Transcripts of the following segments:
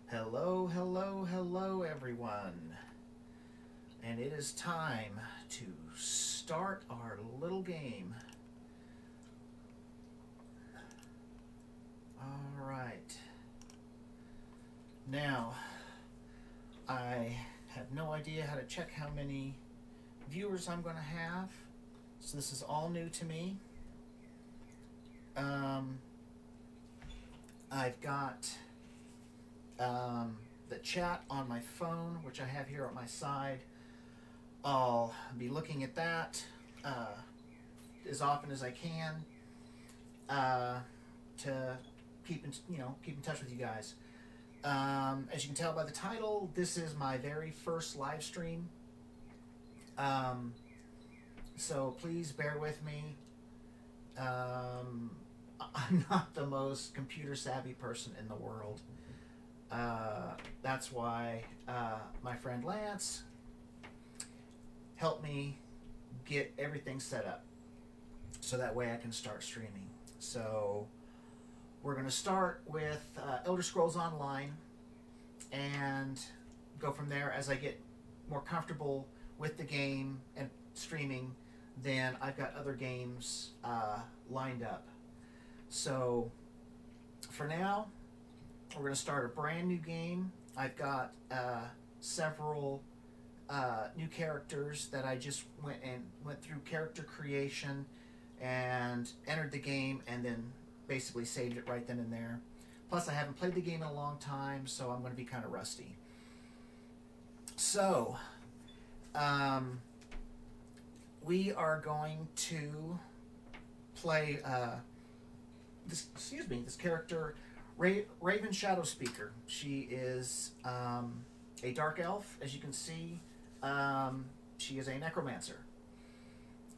Hello, hello, hello, everyone. And it is time to start our little game. All right. Now, I have no idea how to check how many viewers I'm going to have, so this is all new to me. I've got the chat on my phone, which I have here at my side. I'll be looking at that as often as I can to keep in touch with you guys. As you can tell by the title, this is my very first live stream. So please bear with me. I'm not the most computer savvy person in the world. That's why my friend Lance helped me get everything set up so that way I can start streaming. So we're going to start with Elder Scrolls Online and go from there. As I get more comfortable with the game and streaming, then I've got other games lined up. So for now, we're going to start a brand new game. I've got several new characters that I just went through character creation and entered the game and then basically saved it right then and there. Plus, I haven't played the game in a long time, so I'm going to be kind of rusty. So, we are going to play this character, Raven Shadowspeaker. She is a dark elf, as you can see. She is a necromancer.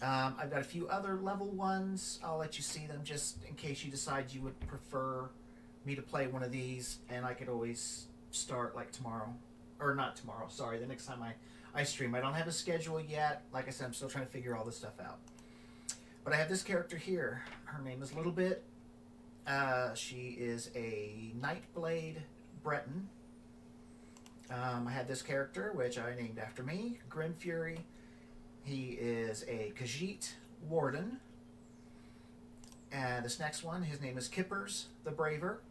I've got a few other level ones. I'll let you see them just in case you decide you would prefer me to play one of these, and I could always start like tomorrow. Or not tomorrow, sorry, the next time I stream. I don't have a schedule yet. Like I said, I'm still trying to figure all this stuff out. But I have this character here. Her name is Littlebit. She is a Nightblade Breton. I had this character, which I named after me, Grim Fury. He is a Khajiit Warden. And this next one, his name is Kippers the Braver.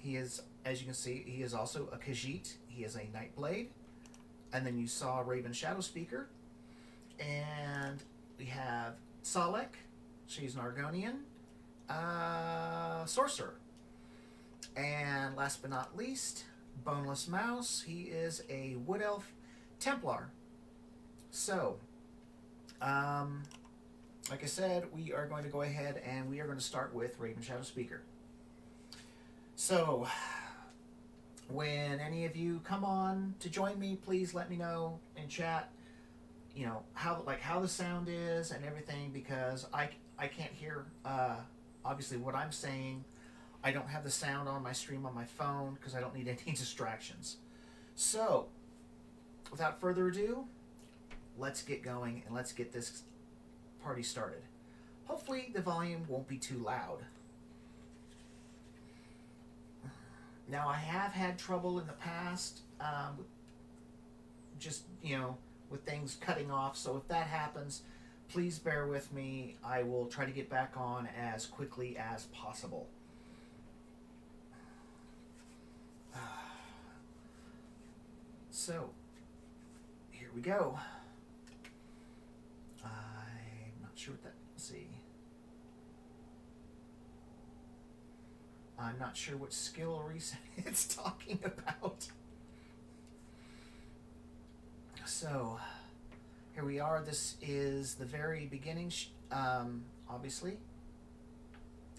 He is, as you can see, he is also a Khajiit. He is a Nightblade. And then you saw Raven Shadowspeaker. And we have Salek. She's an Argonian sorcerer. And last but not least, Boneless Mouse. He is a Wood Elf Templar. So, like I said, we are going to go ahead and we are going to start with Raven Shadowspeaker. So, when any of you come on to join me, please let me know in chat, you know, how the sound is and everything, because I can't hear obviously what I'm saying. I don't have the sound on my stream on my phone because I don't need any distractions. So, without further ado, let's get going and let's get this party started. Hopefully the volume won't be too loud. Now, I have had trouble in the past just, with things cutting off. So if that happens, please bear with me. I will try to get back on as quickly as possible. So, here we go. I'm not sure what that, let's see. I'm not sure what skill reset it's talking about. So, here we are. This is the very beginning, obviously.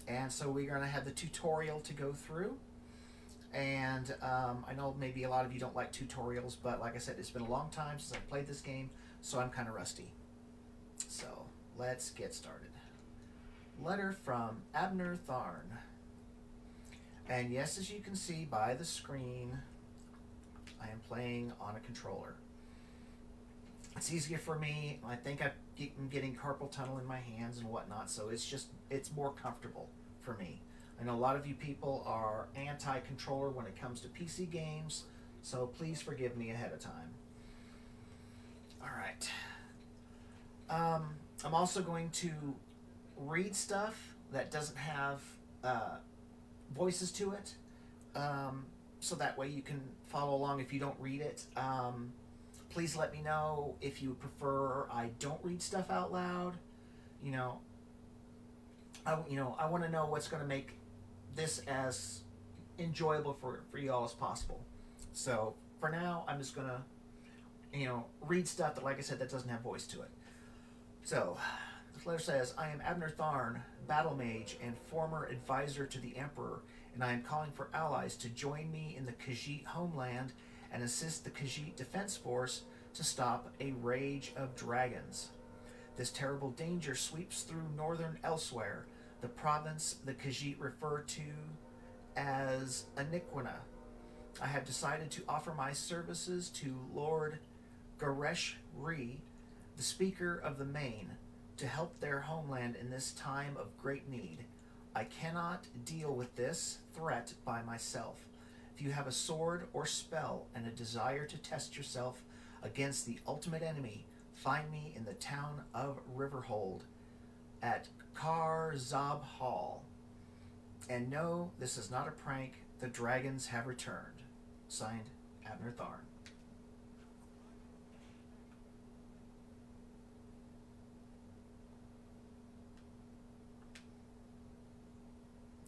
And so we're going to have the tutorial to go through. And I know maybe a lot of you don't like tutorials, but like I said, it's been a long time since I played this game, so I'm kind of rusty. So, let's get started. Letter from Abner Tharn. And yes, as you can see by the screen, I am playing on a controller. It's easier for me. I think I'm getting carpal tunnel in my hands and whatnot, so it's more comfortable for me. I know a lot of you people are anti-controller when it comes to PC games, so please forgive me ahead of time. All right. I'm also going to read stuff that doesn't have voices to it, so that way you can follow along if you don't read it. Please let me know if you prefer I don't read stuff out loud. You know, I want to know what's going to make this as enjoyable for you all as possible. So for now, I'm just going to read stuff that, like I said, that doesn't have voice to it. So this letter says, I am Abner Tharn, battle mage and former advisor to the Emperor, and I am calling for allies to join me in the Khajiit homeland and assist the Khajiit Defense Force to stop a rage of dragons. This terrible danger sweeps through northern Elsewhere, the province the Khajiit refer to as Aniquina. I have decided to offer my services to Lord Garesh Ri, the Speaker of the Main, to help their homeland in this time of great need. I cannot deal with this threat by myself. If you have a sword or spell and a desire to test yourself against the ultimate enemy, find me in the town of Riverhold at Karzab Hall. And no, this is not a prank. The dragons have returned. Signed, Abner Tharn.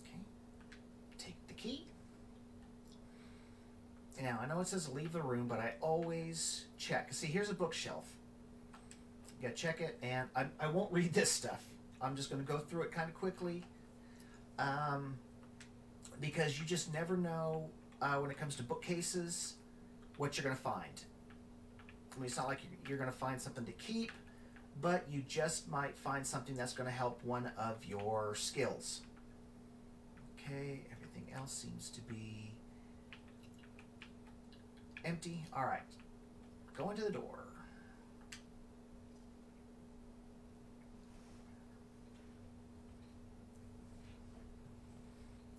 Okay. Take the key. Now, I know it says leave the room, but I always check. See, here's a bookshelf. You gotta check it, and I won't read this stuff. I'm just going to go through it kind of quickly, because you just never know when it comes to bookcases what you're going to find. I mean, it's not like you're going to find something to keep, but you just might find something that's going to help one of your skills. Okay, everything else seems to be empty. All right, go into the door.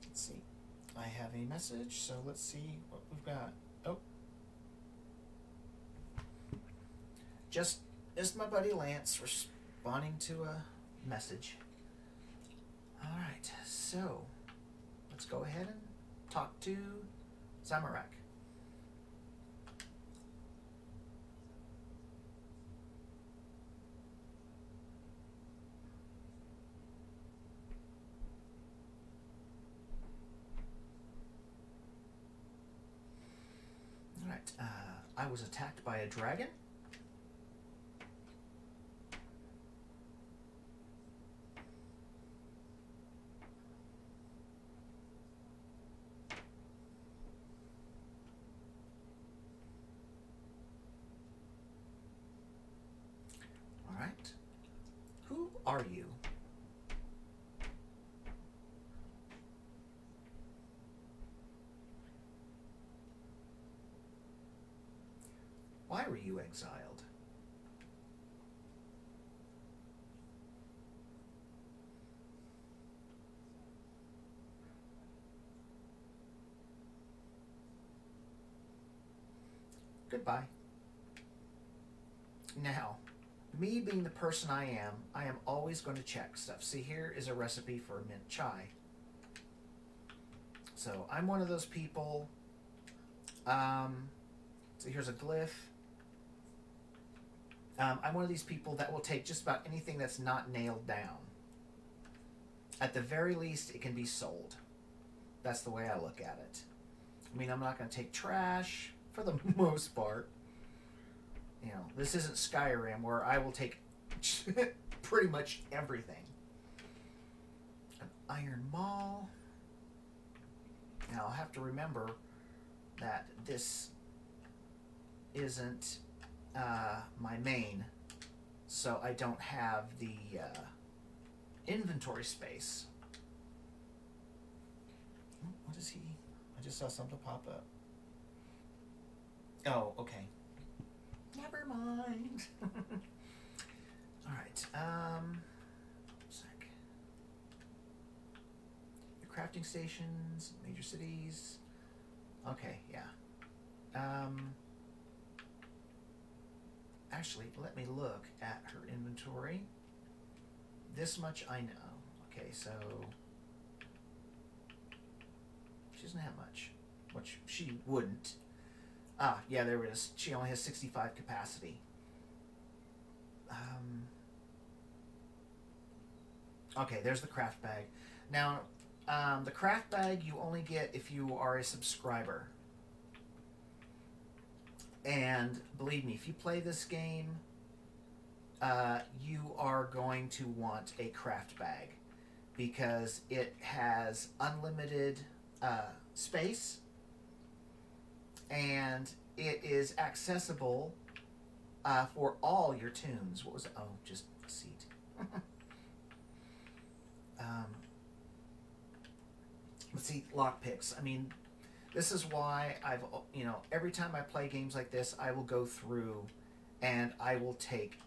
Let's see. I have a message, so let's see what we've got. Oh. Just my buddy Lance responding to a message. All right, so let's go ahead and talk to Zamorak. All right, I was attacked by a dragon. Who are you? Why were you exiled? Goodbye. Now, me being the person I am always going to check stuff. See, here is a recipe for mint chai. So I'm one of those people. So here's a glyph. I'm one of these people that will take just about anything that's not nailed down. At the very least, it can be sold. That's the way I look at it. I mean, I'm not going to take trash for the most part. You know, this isn't Skyrim where I will take pretty much everything. An iron maul. Now, I'll have to remember that this isn't my main, so I don't have the inventory space. What is he? I just saw something pop up. Oh, okay. Never mind. All right. Sec. Your crafting stations, major cities. Okay, yeah. Actually, let me look at her inventory. This much I know. Okay, so she doesn't have much, which she wouldn't. Ah, yeah, there it is. She only has 65 capacity. Okay, there's the craft bag. Now, the craft bag you only get if you are a subscriber. And believe me, if you play this game, you are going to want a craft bag because it has unlimited space and it is accessible for all your tunes. What was it? Oh, just a seat. Let's see, lockpicks. I mean, this is why I've, every time I play games like this, I will go through and I will take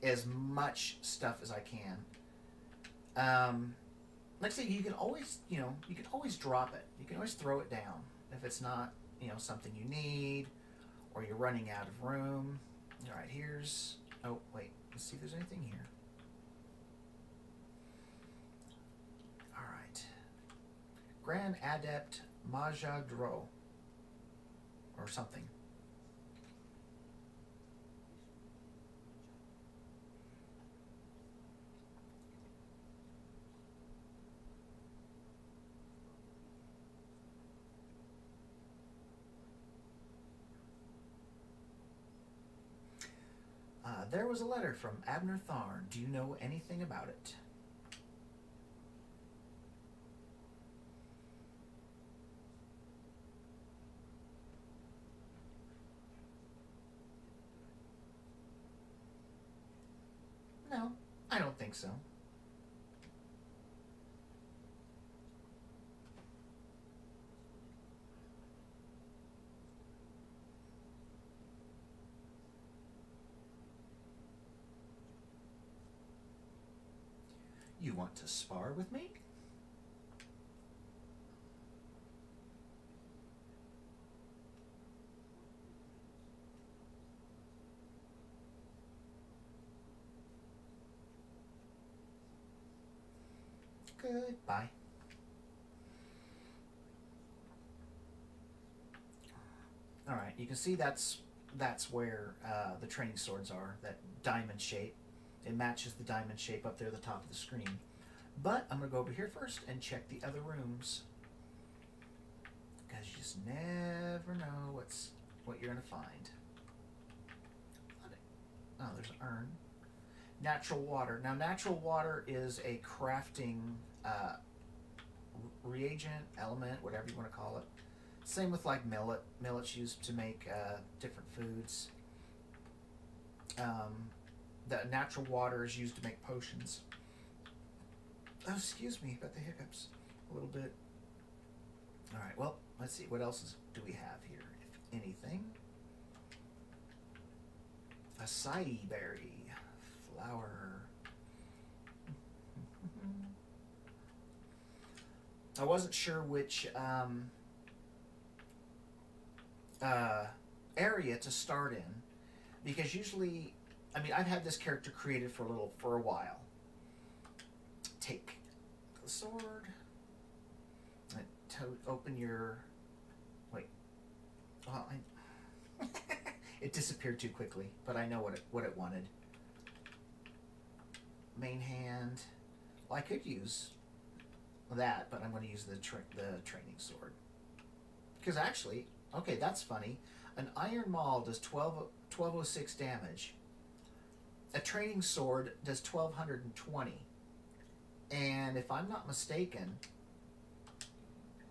as much stuff as I can. Like I say, you can always, you can always drop it. You can always throw it down if it's not, something you need or you're running out of room. All right, here's, oh, wait, let's see if there's anything here. All right. Grand Adept Majadro or something. There was a letter from Abner Tharn. Do you know anything about it? No, I don't think so. You want to spar with me? Goodbye. All right, you can see that's where the training swords are, that diamond shape. It matches the diamond shape up there at the top of the screen. But I'm going to go over here first and check the other rooms. Because you just never know what you're going to find. Oh, there's an urn. Natural water. Now, natural water is a crafting reagent, element, whatever you want to call it. Same with like millet. Millet's used to make different foods. The natural water is used to make potions. Oh, excuse me about the hiccups a little bit. All right, well, let's see. What else do we have here, if anything? Acai berry. Flower. I wasn't sure which area to start in, because usually, I mean, I've had this character created for a while. Take the sword. Open your. Wait. Well, it disappeared too quickly, but I know what it wanted. Main hand. Well, I could use that, but I'm going to use the training sword. Because actually, okay, that's funny. An iron maul does 1206 damage. A training sword does 1220. And if I'm not mistaken,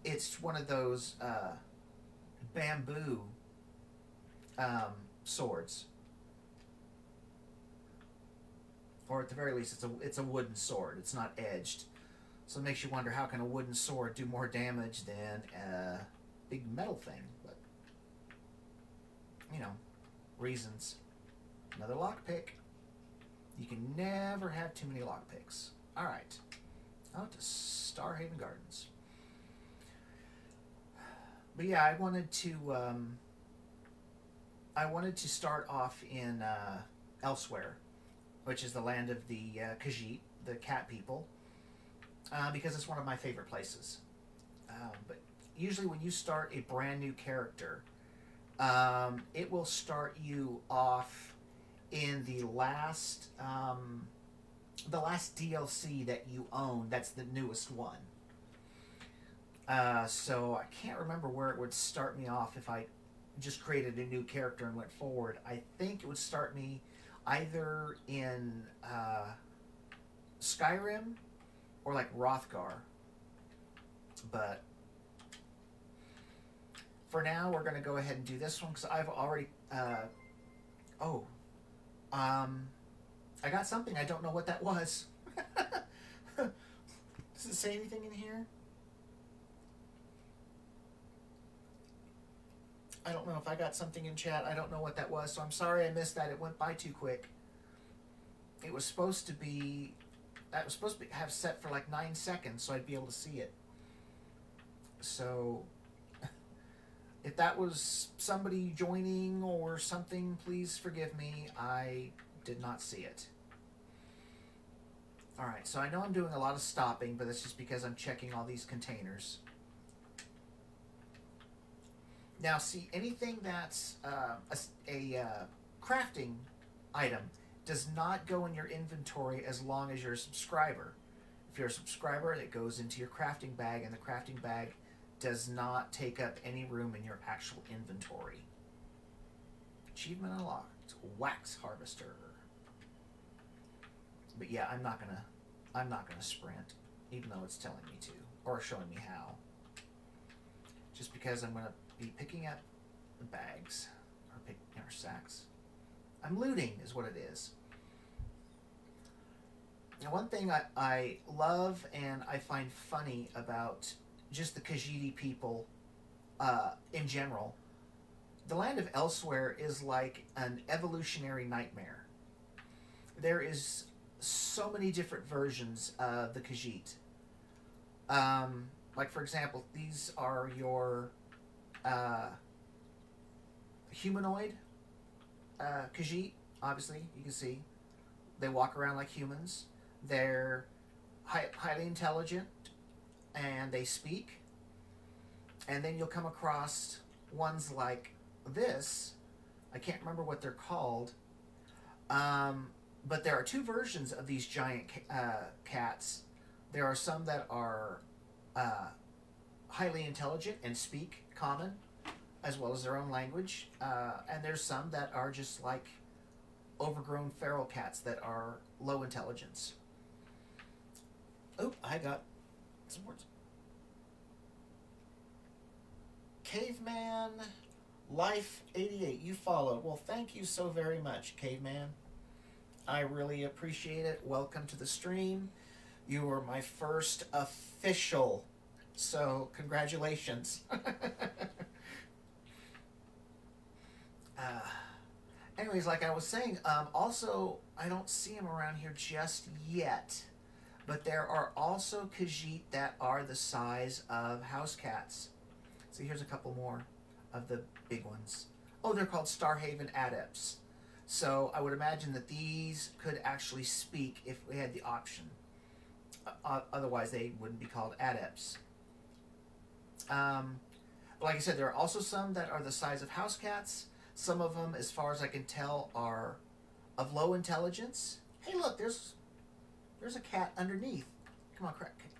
it's one of those bamboo swords. Or at the very least, it's a wooden sword. It's not edged. So it makes you wonder, how can a wooden sword do more damage than a big metal thing? But, reasons. Another lockpick. You can never have too many lockpicks. All right. Out to Starhaven Gardens. But yeah, I wanted to start off in Elsewhere, which is the land of the Khajiit, the cat people, because it's one of my favorite places. But usually, when you start a brand new character, it will start you off in the last DLC that you own. That's the newest one. So I can't remember where it would start me off if I just created a new character and went forward. I think it would start me either in Skyrim or like Rothgar. But for now, we're going to go ahead and do this one because I've already. Oh, I got something. I don't know what that was. Does it say anything in here? I don't know if I got something in chat. I don't know what that was, so I'm sorry I missed that. It went by too quick. It was supposed to be... That was supposed to have set for like 9 seconds, so I'd be able to see it. So... If that was somebody joining or something, please forgive me. I did not see it. Alright, so I know I'm doing a lot of stopping, but that's just because I'm checking all these containers. Now, see, anything that's a crafting item does not go in your inventory as long as you're a subscriber. If you're a subscriber, it goes into your crafting bag, and the crafting bag does not take up any room in your actual inventory. Achievement unlocked. Wax harvester. But yeah, I'm not gonna sprint, even though it's telling me to, or showing me how. Just because I'm gonna be picking up the bags, or sacks. I'm looting, is what it is. Now, one thing I love and I find funny about just the Khajiit people in general, the land of Elsewhere is like an evolutionary nightmare. There is so many different versions of the Khajiit. Like, for example, these are your humanoid Khajiit. Obviously, you can see they walk around like humans. They're highly intelligent, and they speak. And then you'll come across ones like this. I can't remember what they're called. But there are two versions of these giant cats. There are some that are highly intelligent and speak common, as well as their own language. And there's some that are just like overgrown feral cats that are low intelligence. Oh, I got some words. Caveman Life 88, you followed. Well, thank you so very much, Caveman. I really appreciate it. Welcome to the stream. You were my first official, so congratulations. Anyways, like I was saying, also, I don't see him around here just yet, but there are also Khajiit that are the size of house cats. So here's a couple more of the big ones. Oh, they're called Starhaven Adepts. So I would imagine that these could actually speak if we had the option. Otherwise, they wouldn't be called adepts. But like I said, there are also some that are the size of house cats. Some of them, as far as I can tell, are of low intelligence. Hey, look, there's a cat underneath. Come on,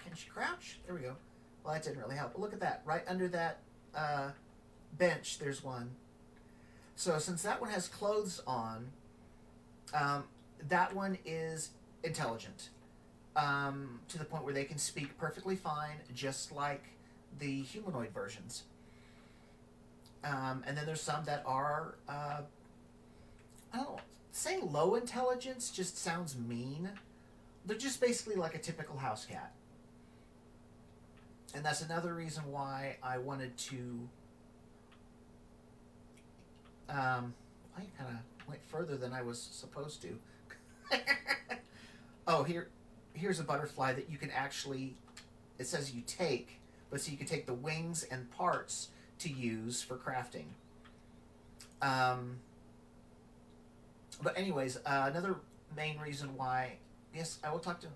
can she crouch? There we go. Well, that didn't really help. But look at that. Right under that bench, there's one. So since that one has clothes on, that one is intelligent. To the point where they can speak perfectly fine, just like the humanoid versions. And then there's some that are, I don't know, saying low intelligence just sounds mean. They're just basically like a typical house cat. And that's another reason why I wanted to, I kind of went further than I was supposed to. Oh, here's a butterfly that you can actually, it says you take, but so you can take the wings and parts to use for crafting. But anyways, another main reason why, yes, I will talk to him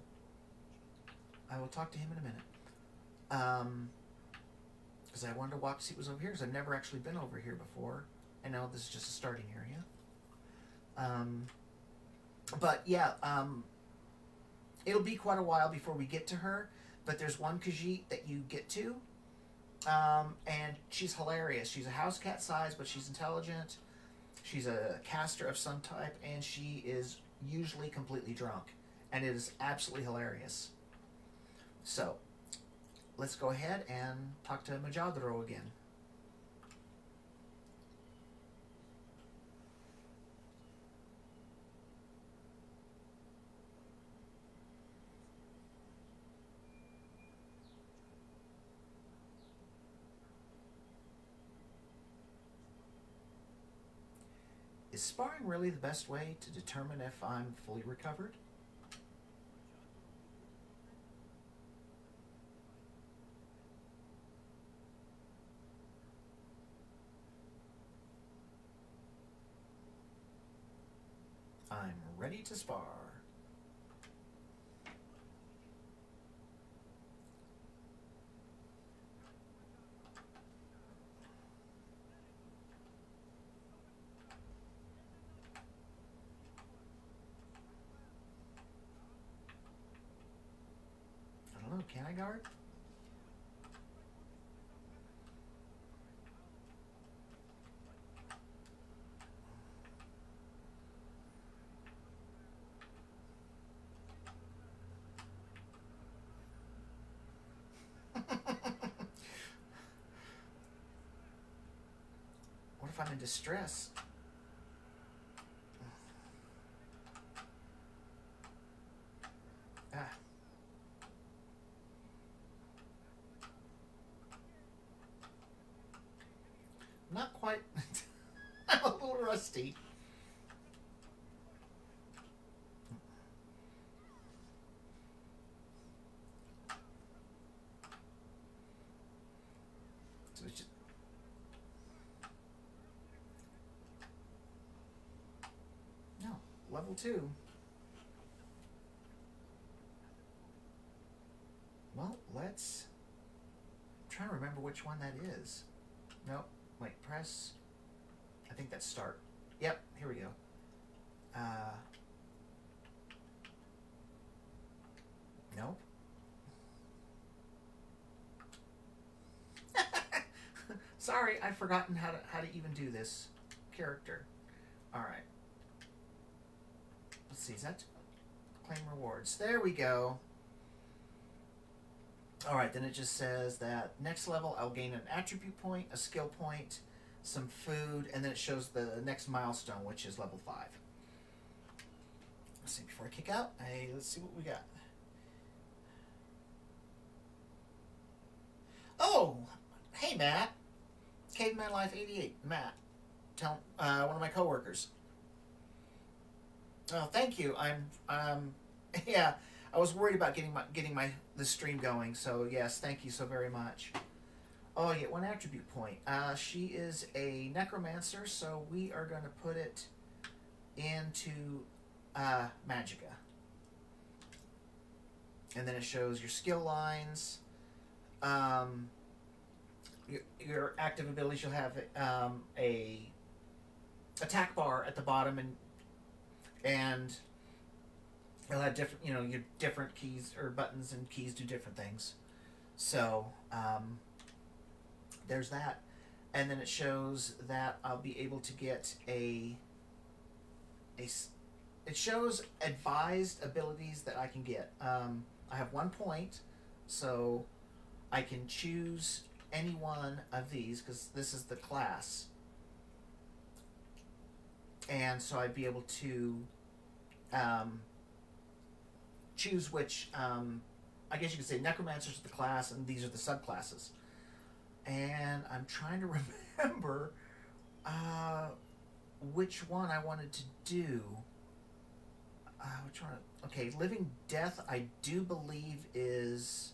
in a minute. Because I wanted to walk to see what was over here, because I've never actually been over here before. I know this is just a starting area. But yeah, it'll be quite a while before we get to her. But there's one Khajiit that you get to, and she's hilarious. She's a house cat size, but she's intelligent. She's a caster of some type, and she is usually completely drunk, and it is absolutely hilarious. So, let's go ahead and talk to Majadro again. Is sparring really the best way to determine if I'm fully recovered? I'm ready to spar. I don't know, can I guard? What if I'm in distress? Ah. Not quite. I'm a little rusty. So it's just... No, level 2. Well, let's try to remember which one that is. Nope. Wait, press. I think that's start. Yep, here we go. Nope. Sorry, I've forgotten how to even do this character. All right. Let's see. Is that claim rewards? There we go. All right. Then it just says that next level I'll gain an attribute point, a skill point, some food, and then it shows the next milestone, which is level 5. Let's see. Before I kick out, let's see what we got. Oh, hey Matt. Caveman Life 88, Matt. Tell one of my coworkers. Oh, thank you. I'm yeah. I was worried about getting the stream going. So yes, thank you so very much. Oh, you get 1 attribute point. She is a necromancer, so we are going to put it into Magicka, and then it shows your skill lines. Your active abilities, you'll have a attack bar at the bottom, and you'll have different, your different keys or buttons and keys do different things. So there's that, and then it shows that I'll be able to get it shows advised abilities that I can get. I have 1 point, so I can choose any one of these because this is the class, and so I'd be able to choose which I guess you could say necromancers are the class and these are the subclasses, and I'm trying to remember which one I wanted to do. Which one? Okay, Living Death I do believe is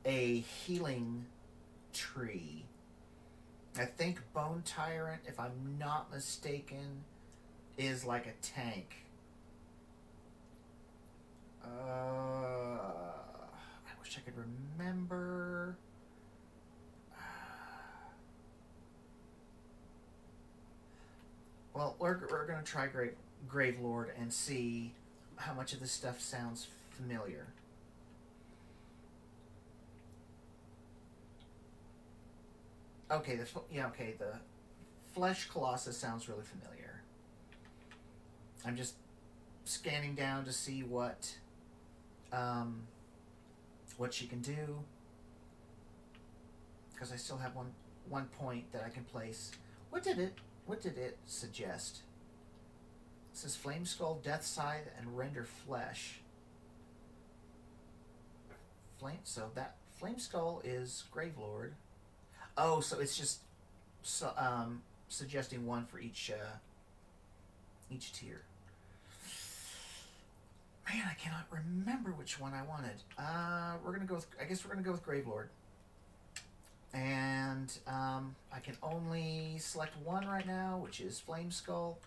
a healing tree. I think Bone Tyrant, if I'm not mistaken, is like a tank. I wish I could remember. Well, we're going to try Gravelord and see how much of this stuff sounds familiar. Okay, the Flesh Colossus sounds really familiar. I'm just scanning down to see what she can do, because I still have one point that I can place. What did it suggest? It says Flame Skull, Death Scythe, and Render Flesh. So that Flame Skull is Gravelord. Oh, so it's just suggesting one for each tier. Man, I cannot remember which one I wanted. We're gonna go with. I guess we're gonna go with Gravelord. And I can only select one right now, which is Flame Skull.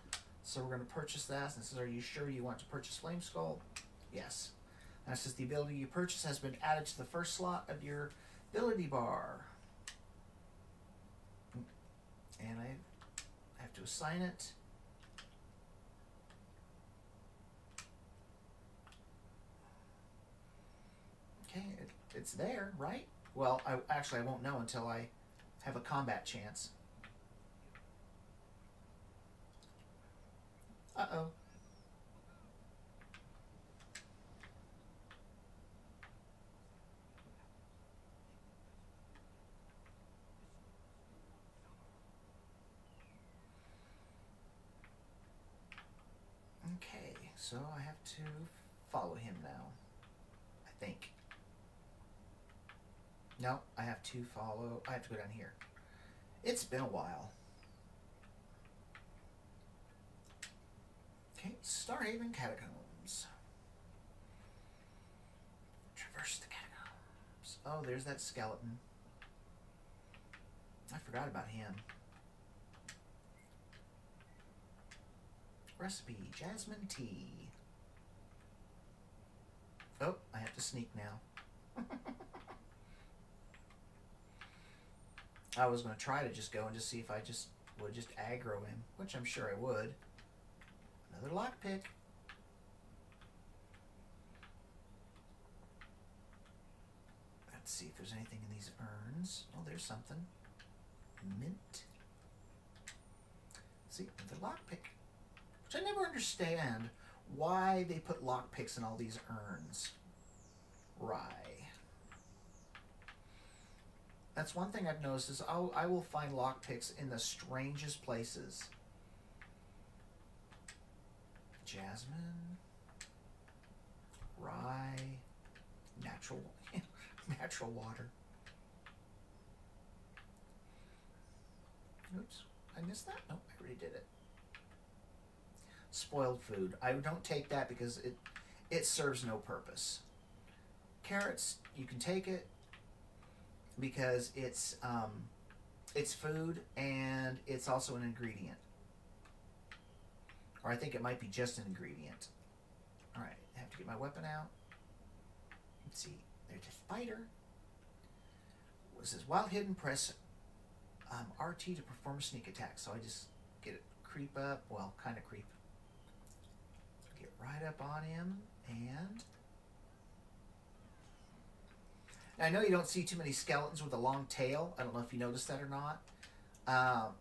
So we're going to purchase that. And it says, "Are you sure you want to purchase Flame Skull?" Yes. And it says the ability you purchase has been added to the first slot of your ability bar. And I have to assign it. Okay, it's there, right? Well, I won't know until I have a combat chance. Uh-oh. Okay, so I have to follow him now, I think. No, I have to go down here. It's been a while. Okay, Starhaven Catacombs. Traverse the catacombs. Oh, there's that skeleton. I forgot about him. Recipe, jasmine tea. Oh, I have to sneak now. I was going to try to just go and just see if I just would just aggro him, which I'm sure I would. Another lockpick. Let's see if there's anything in these urns. Oh, there's something. Mint. See, another lockpick. Which I never understand why they put lockpicks in all these urns. Rye. That's one thing I've noticed is I will find lockpicks in the strangest places. Jasmine, rye, natural water. Oops, I missed that? Nope, I already did it. Spoiled food. I don't take that because it serves no purpose. Carrots, you can take it because it's food and it's also an ingredient. Or I think it might be just an ingredient. Alright, I have to get my weapon out. Let's see. There's a spider. It says, while hidden, press RT to perform a sneak attack. So I just get it, creep up. Well, kind of creep. Get right up on him. And now, I know you don't see too many skeletons with a long tail. I don't know if you noticed that or not.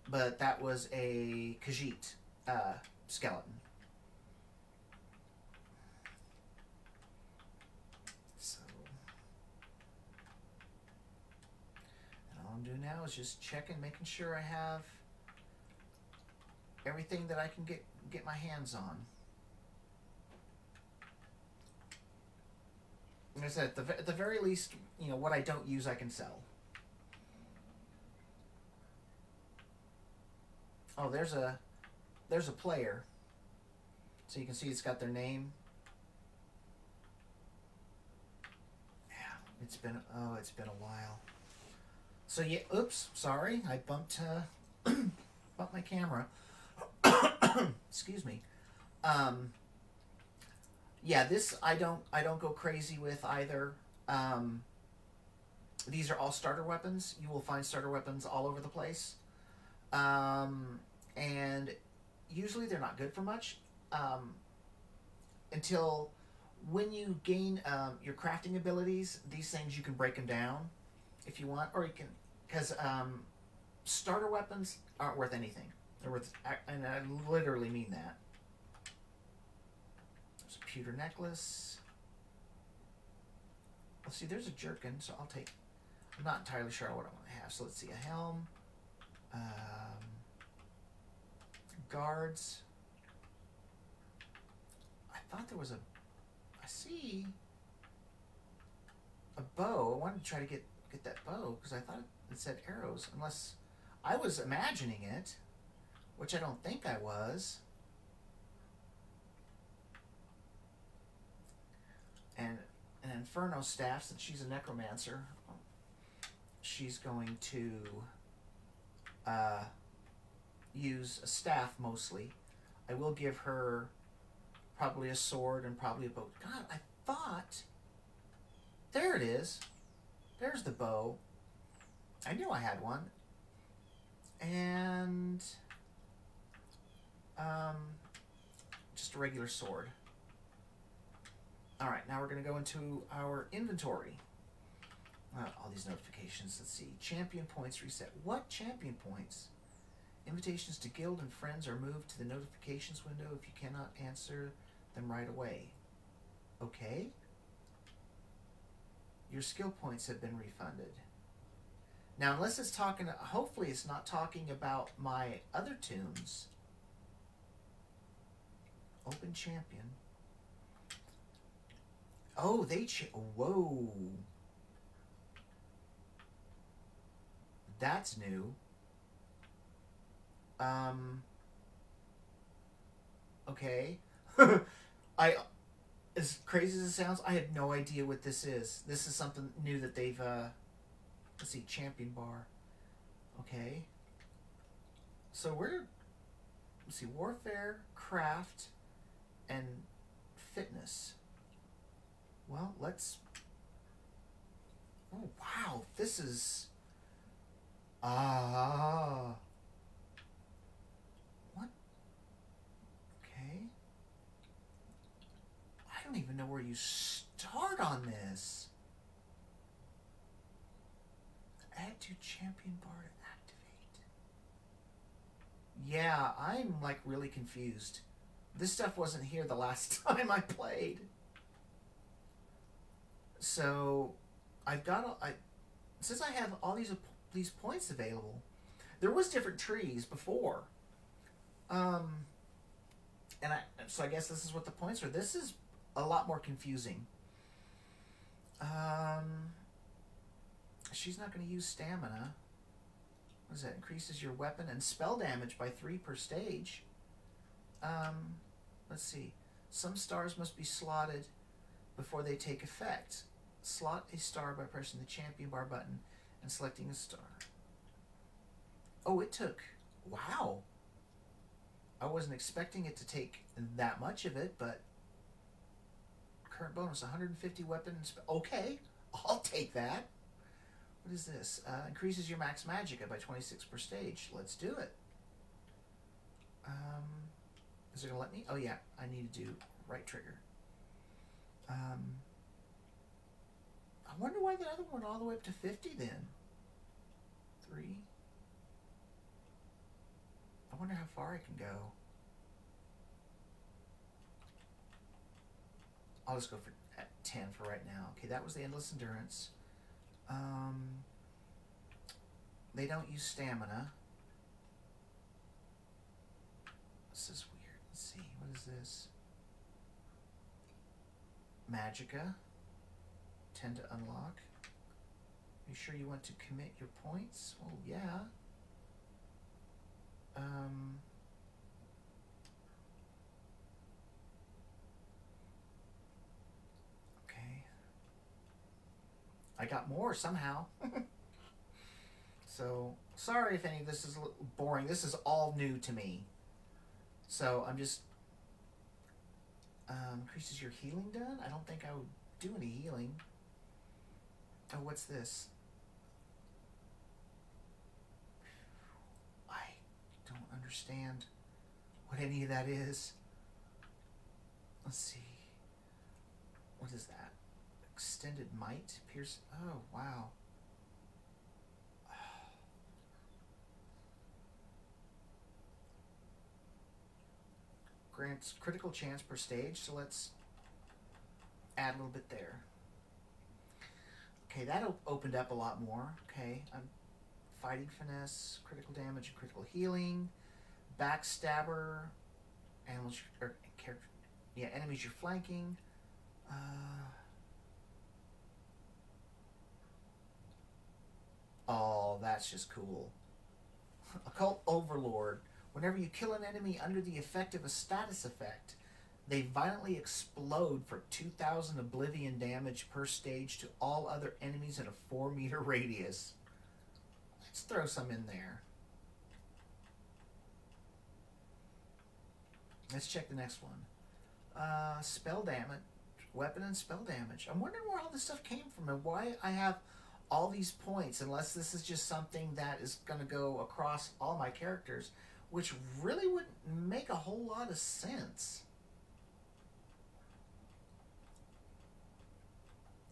But that was a Khajiit skeleton. So, and all I'm doing now is just checking, making sure I have everything that I can get my hands on. Like I said, at the very least, you know, what I don't use, I can sell. Oh, there's a player. So you can see it's got their name. Yeah, it's been a while. So yeah, oops, sorry, I bumped bumped my camera. Excuse me. Um, yeah, this I don't go crazy with either. Um, these are all starter weapons. You will find starter weapons all over the place, and usually they're not good for much um, until when you gain your crafting abilities. These things you can break them down if you want, or you can because starter weapons aren't worth anything. They're worth, and I literally mean that. There's a pewter necklace. Let's see, there's a jerkin, so I'll take. I'm not entirely sure what I want to have. So let's see, a helm, guards. I thought there was a. I see a bow. I wanted to try to get that bow because I thought it said arrows, unless I was imagining it, which I don't think I was. And an Inferno staff, since she's a necromancer, she's going to use a staff mostly. I will give her probably a sword and probably a bow. God, I thought... There it is. There's the bow. I knew I had one. And... just a regular sword. Alright, now we're going to go into our inventory. All these notifications. Let's see. Champion points reset. What champion points? Invitations to guild and friends are moved to the notifications window if you cannot answer them right away. Okay. Your skill points have been refunded. Now, unless it's talking... Hopefully it's not talking about my other tunes. Open champion. Oh, they... Whoa. That's new. Okay. As crazy as it sounds, I had no idea what this is. This is something new that they've, let's see, champion bar. Okay. So let's see, warfare, craft, and fitness. Well, let's, oh, wow, this is, what? Okay. I don't even know where you start on this. Add to champion bar to activate. Yeah, I'm like really confused. This stuff wasn't here the last time I played. So, I've got since I have all these points available, there was different trees before. So I guess this is what the points are. This is a lot more confusing. She's not going to use stamina. What is that? Increases your weapon and spell damage by 3 per stage. Let's see. Some stars must be slotted before they take effect. Slot a star by pressing the champion bar button and selecting a star. Oh, it took... Wow. I wasn't expecting it to take that much of it, but... Current bonus, 150 weapon... Okay, I'll take that. What is this? Increases your max magicka by 26 per stage. Let's do it. Is it going to let me? Oh, yeah. I need to do right trigger. I wonder why the other one went all the way up to 50 then. 3. I wonder how far I can go. I'll just go for at 10 for right now. Okay, that was the Endless Endurance. They don't use stamina. This is weird. Let's see. What is this? Magicka. 10 to unlock. Are you sure you want to commit your points? Well, yeah. Okay. I got more somehow. So, sorry if any of this is a little boring. This is all new to me. So, I'm just... increases your healing done? I don't think I would do any healing. Oh, what's this? I don't understand what any of that is. Let's see. What is that? Extended might? Pierce... Oh, wow. Grants critical chance per stage, so let's add a little bit there. Okay, that opened up a lot more. Okay, I'm fighting finesse, critical damage, and critical healing, backstabber, animals or character, yeah, enemies you're flanking. Oh, that's just cool. Occult Overlord. Whenever you kill an enemy under the effect of a status effect, they violently explode for 2,000 oblivion damage per stage to all other enemies in a 4-meter radius. Let's throw some in there. Let's check the next one. Spell damage. Weapon and spell damage. I'm wondering where all this stuff came from and why I have all these points, unless this is just something that is going to go across all my characters, which really wouldn't make a whole lot of sense.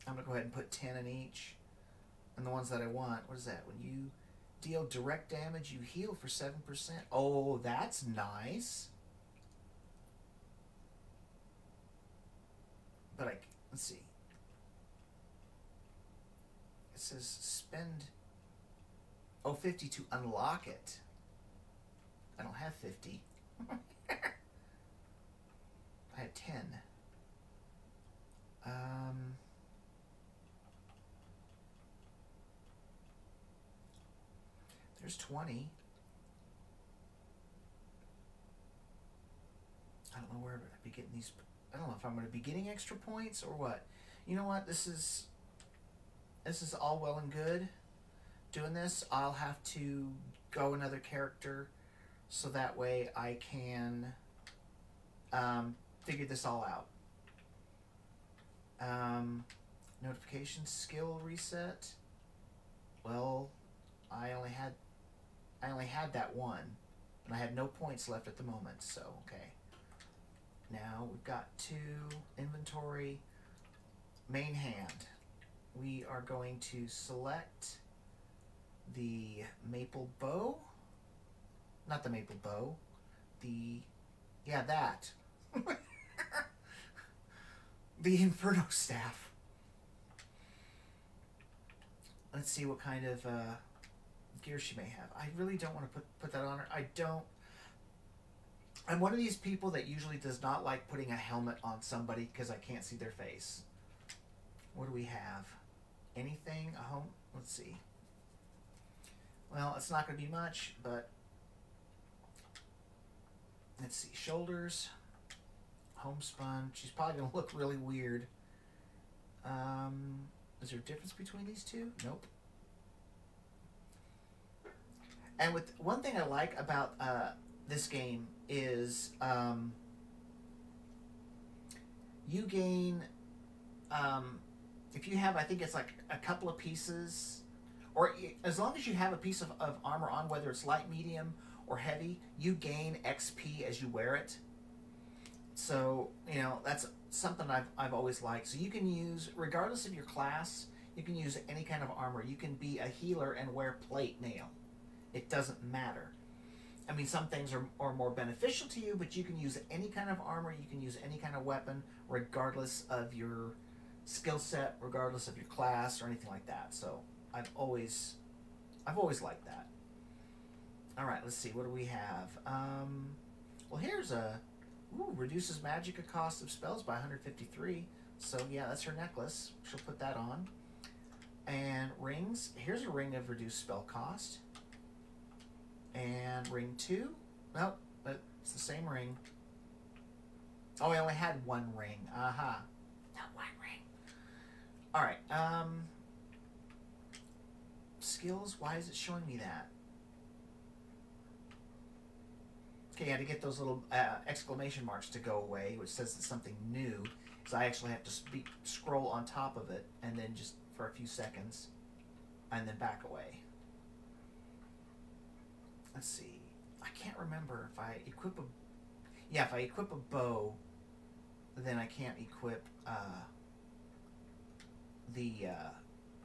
I'm going to go ahead and put 10 in each. And the ones that I want, what is that? When you deal direct damage, you heal for 7%. Oh, that's nice. But let's see. It says spend 50 to unlock it. I don't have 50. I have 10. There's 20. I don't know where I'd be getting these. I don't know if I'm going to be getting extra points or what. You know what? This is all well and good doing this. I'll have to go another character so that way I can figure this all out. Notification skill reset. Well, I only had that one, and I had no points left at the moment. So okay. Now we've got 2 inventory, main hand. We are going to select the maple bow. Not the maple bow. That. The Inferno Staff. Let's see what kind of gear she may have. I really don't want to put that on her. I'm one of these people that usually does not like putting a helmet on somebody because I can't see their face. What do we have? Anything? A home? Let's see. Well, it's not going to be much, but let's see. Shoulders. Homespun. She's probably going to look really weird. Is there a difference between these two? Nope. And with one thing I like about this game is you gain if you have, I think it's like a couple of pieces, or as long as you have a piece of armor on, whether it's light, medium, or heavy, you gain XP as you wear it. So, you know, that's something I've always liked. So you can use, regardless of your class, you can use any kind of armor. You can be a healer and wear plate mail. It doesn't matter. I mean, some things are more beneficial to you, but you can use any kind of armor, you can use any kind of weapon, regardless of your skill set, regardless of your class, or anything like that. So I've always liked that. All right, let's see. What do we have? Well, here's reduces magic cost of spells by 153. So yeah, that's her necklace. She'll put that on. And rings. Here's a ring of reduced spell cost. And ring 2. Nope, but it's the same ring. Oh, I only had one ring. Aha. Not one ring. Alright, skills? Why is it showing me that? Okay, I had to get those little exclamation marks to go away, which says it's something new. So I actually have to scroll on top of it, and then just for a few seconds, and then back away. Let's see. I can't remember if I equip a... Yeah, if I equip a bow, then I can't equip the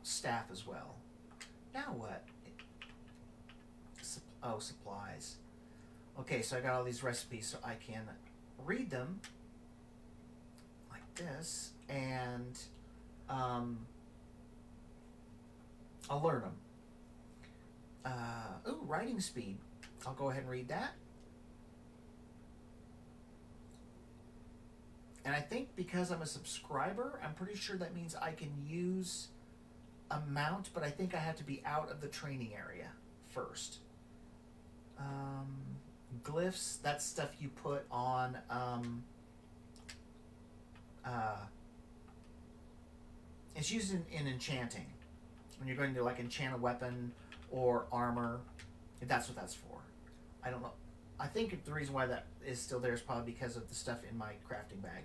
staff as well. Now what? Oh, supplies. Okay, so I got all these recipes, so I can read them like this, and I'll learn them. Ooh, writing speed. I'll go ahead and read that. And I think because I'm a subscriber, I'm pretty sure that means I can use a mount, but I think I have to be out of the training area first. Glyphs, that's stuff you put on it's used in enchanting. When you're going to like enchant a weapon or armor, that's what that's for. I don't know. I think the reason why that is still there is probably because of the stuff in my crafting bag.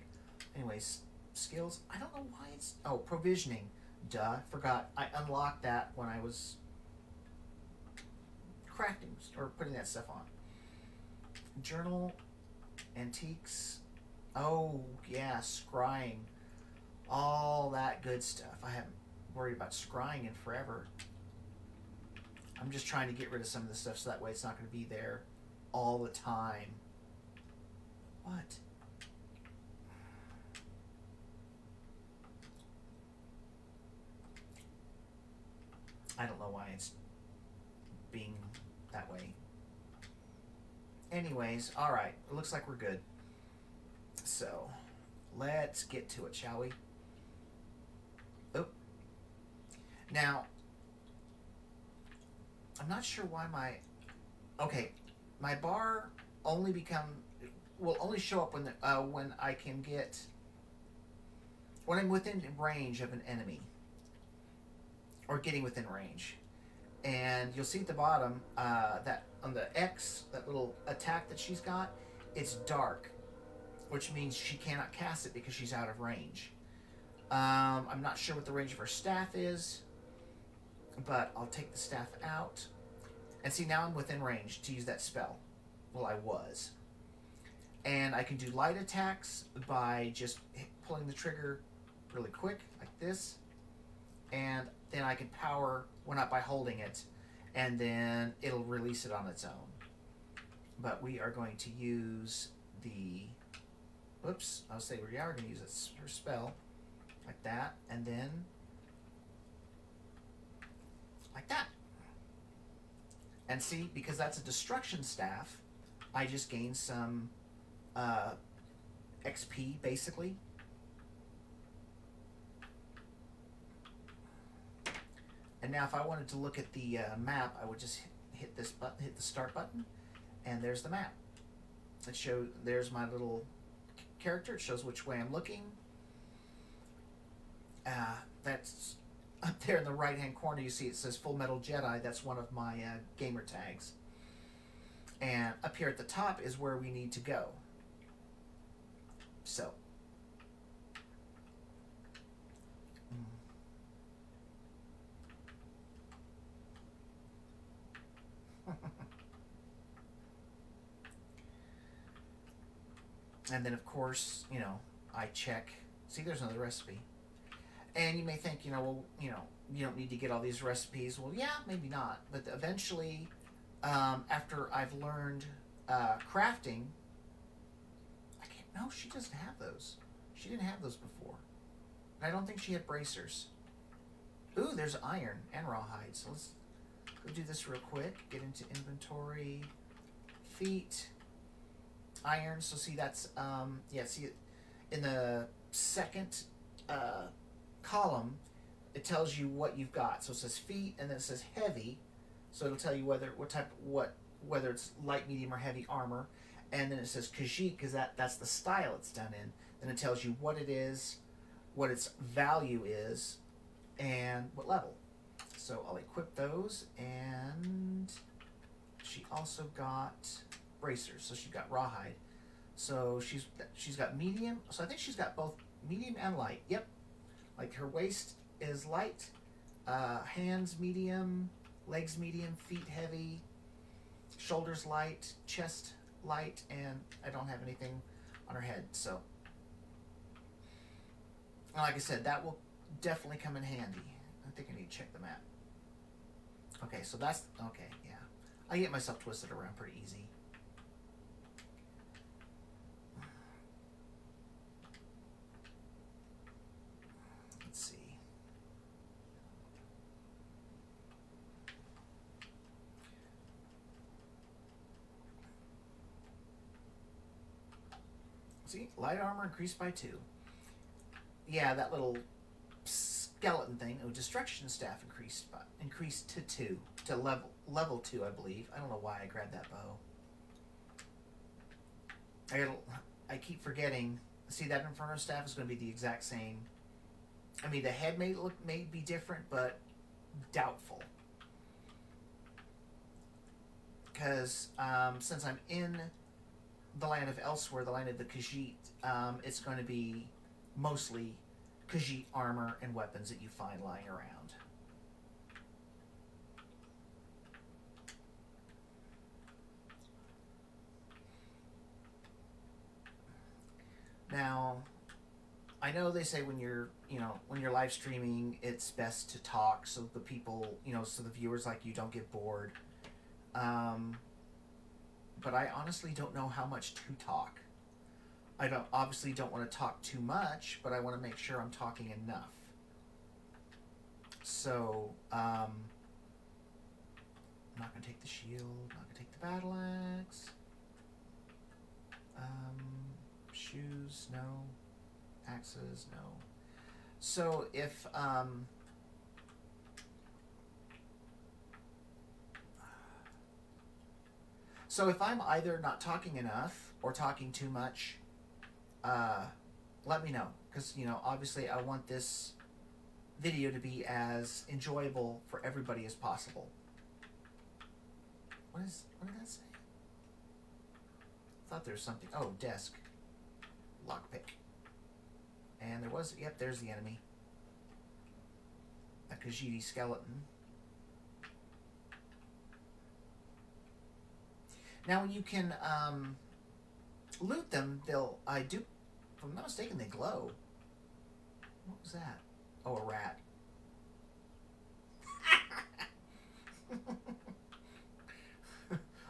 Anyways, skills. I don't know why it's... Oh, provisioning. Duh. Forgot. I unlocked that when I was crafting or putting that stuff on. Journal. Antiques. Oh, yeah. Scrying. All that good stuff. I haven't worried about scrying in forever. I'm just trying to get rid of some of this stuff so that way it's not going to be there all the time. What? I don't know why it's being that way. Anyways, alright. It looks like we're good. So, let's get to it, shall we? Oh. Now, I'm not sure why my... Okay, my bar only will only show up when I can get... When I'm within range of an enemy. Or getting within range. And you'll see at the bottom that on the X, that little attack that she's got, it's dark, which means she cannot cast it because she's out of range. I'm not sure what the range of her staff is, but I'll take the staff out. And see, now I'm within range to use that spell. Well, I was. And I can do light attacks by just pulling the trigger really quick, like this. And then I can power one up by holding it, and then it'll release it on its own. But we are going to use the... Whoops, I'll say we are going to use her spell, like that, and then like that. And see, because that's a destruction staff, I just gained some XP, basically. And now if I wanted to look at the map, I would just hit this button, hit the start button, and there's the map. It shows, there's my little character. It shows which way I'm looking. That's up there in the right-hand corner. You see it says Full Metal Jedi. That's one of my gamer tags. And up here at the top is where we need to go. So. And then, of course, you know, I check. See, there's another recipe. And you may think, you know, well, you know, you don't need to get all these recipes. Well, yeah, maybe not. But eventually, after I've learned crafting, I can't. No, she doesn't have those. She didn't have those before. And I don't think she had bracers. Ooh, there's iron and rawhide. So let's go do this real quick. Get into inventory, feet. Iron, so see that's, yeah, see in the second column, it tells you what you've got. So it says feet, and then it says heavy, so it'll tell you whether it's light, medium, or heavy armor. And then it says Khajiit, because that's the style it's done in. Then it tells you what it is, what its value is, and what level. So I'll equip those, and she also got bracers. So she's got rawhide. So she's got medium. So I think she's got both medium and light. Yep. Like her waist is light, hands medium, legs medium, feet heavy, shoulders light, chest light, and I don't have anything on her head. So, like I said, that will definitely come in handy. I think I need to check the map. Okay, so that's okay. Yeah, I get myself twisted around pretty easy. Let's see. See, light armor increased by 2. Yeah, that little skeleton thing. Oh, destruction staff increased to 2, to level 2, I believe. I don't know why I grabbed that bow. I keep forgetting. See, that Inferno staff is going to be the exact same. I mean, the head may be different, but doubtful. Because since I'm in the land of Elsewhere, the land of the Khajiit, it's going to be mostly Khajiit armor and weapons that you find lying around. Now, I know they say when you're live streaming, it's best to talk so the people, so the viewers like you don't get bored. But I honestly don't know how much to talk. I obviously don't want to talk too much, but I want to make sure I'm talking enough. So, I'm not going to take the shield, not going to take the battle axe. Shoes, no. Axes, no. So if, I'm either not talking enough or talking too much, let me know. Because, obviously I want this video to be as enjoyable for everybody as possible. What did that say? I thought there was something. Oh, desk. Lockpick. And there was, yep, there's the enemy. A Khajiit skeleton. Now, when you can loot them, if I'm not mistaken, they glow. What was that? Oh, a rat.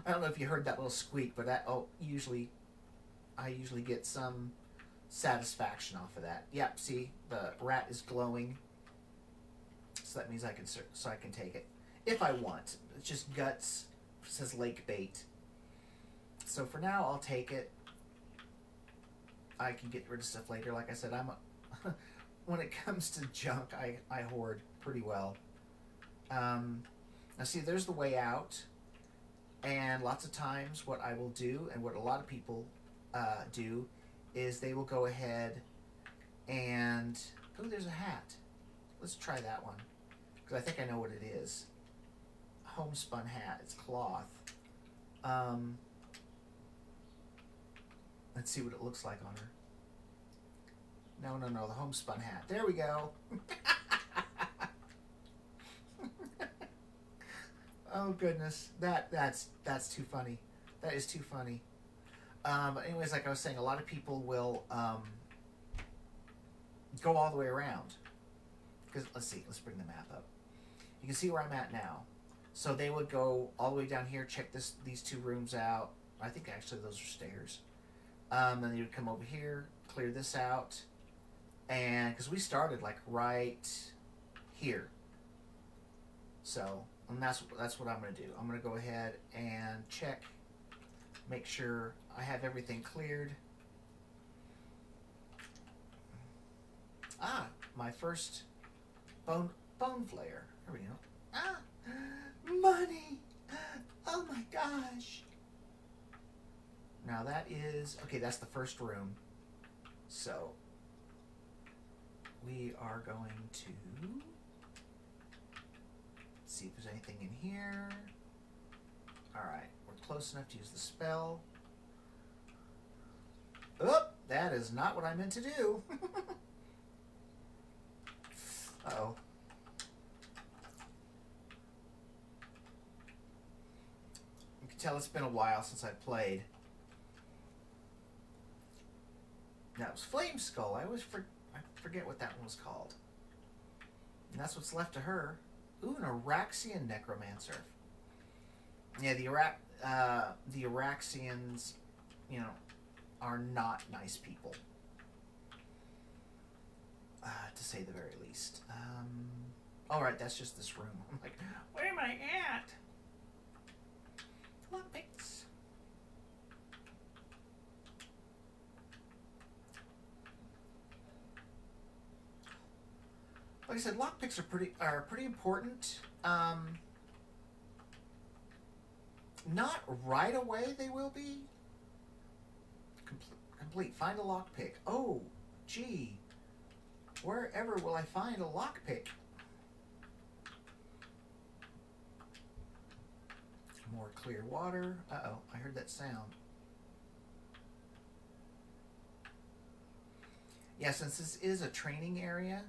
I don't know if you heard that little squeak, but I usually get some satisfaction off of that. Yep, see, the rat is glowing. So that means I can take it. If I want. It's just guts. It says lake bait. So for now, I'll take it. I can get rid of stuff later. Like I said, when it comes to junk, I hoard pretty well. Now see, there's the way out. And lots of times what I will do, and what a lot of people do, is they will go ahead and... Oh, there's a hat. Let's try that one. Because I think I know what it is. Homespun hat. It's cloth. Let's see what it looks like on her. No, the homespun hat. There we go. Oh goodness, that's too funny. That is too funny. But anyways, like I was saying, a lot of people will go all the way around. Because let's bring the map up. You can see where I'm at now. So they would go all the way down here, check these 2 rooms out. I think actually those are stairs. Then they would come over here, clear this out, and because we started like right here. So, and that's what I'm going to do. I'm going to go ahead and check, make sure I have everything cleared. Ah, my first bone flare. There we go. Ah, money. Oh my gosh. Now that is, okay, that's the first room. So, we are going to see if there's anything in here. Alright, we're close enough to use the spell. Oh, that is not what I meant to do. Uh-oh. You can tell it's been a while since I played. That was Flame Skull. I forget what that one was called. And that's what's left of her. Ooh, an Araxian Necromancer. Yeah, the Araxians, you know, are not nice people. To say the very least. Alright, that's just this room. I'm like, where am I at? Lockpicks. Like I said, lockpicks are pretty important. Not right away they will be. Complete. Find a lockpick. Oh, gee. Wherever will I find a lockpick? More clear water. Uh-oh, I heard that sound. Yeah, since this is a training area,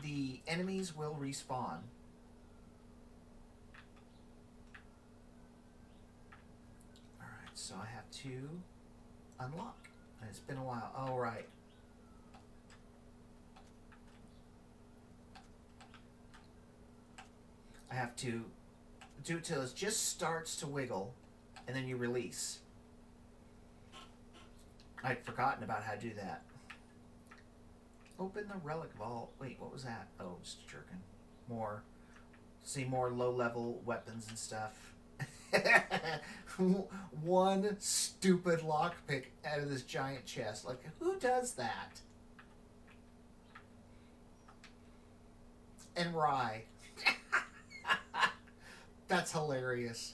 the enemies will respawn. Alright, so I have to unlock. And it's been a while. Oh, right. I have to do it till it just starts to wiggle, and then you release. I'd forgotten about how to do that. Open the relic vault. Wait, what was that? Oh, just jerking. More. See more low-level weapons and stuff. One stupid lockpick out of this giant chest. Like, who does that? And rye. That's hilarious.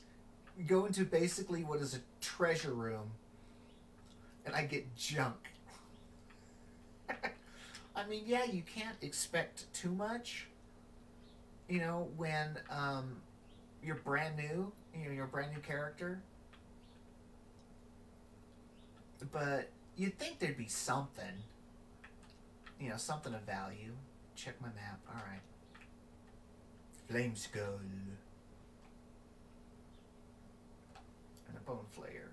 Go into basically what is a treasure room, and I get junk. I mean, yeah, you can't expect too much, you know, when you're brand new, you know, you're a brand new character. But you'd think there'd be something, you know, something of value. Check my map. All right. Flame Skull. And a Bone Flayer.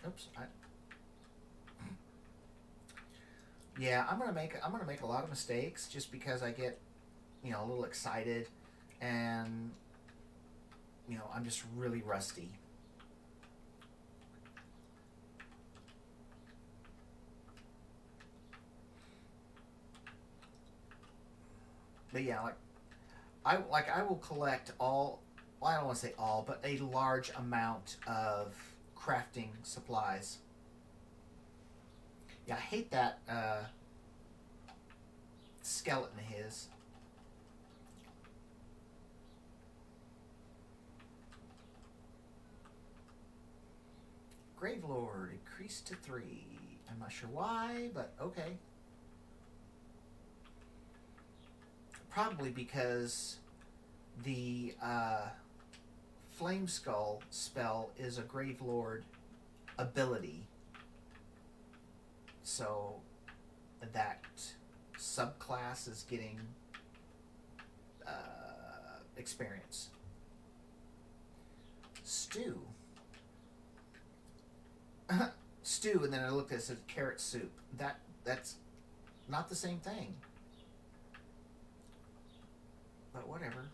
Oops. Yeah, I'm gonna make a lot of mistakes just because I get, you know, a little excited, and you know, I'm just really rusty. But yeah, I will collect all, well, I don't want to say all, but a large amount of crafting supplies. Yeah, I hate that skeleton of his. Gravelord increased to 3. I'm not sure why, but okay. Probably because the Flame Skull spell is a Gravelord ability. So that subclass is getting experience. Stew. Stew, and then I looked at it, it said carrot soup. That's not the same thing. But whatever.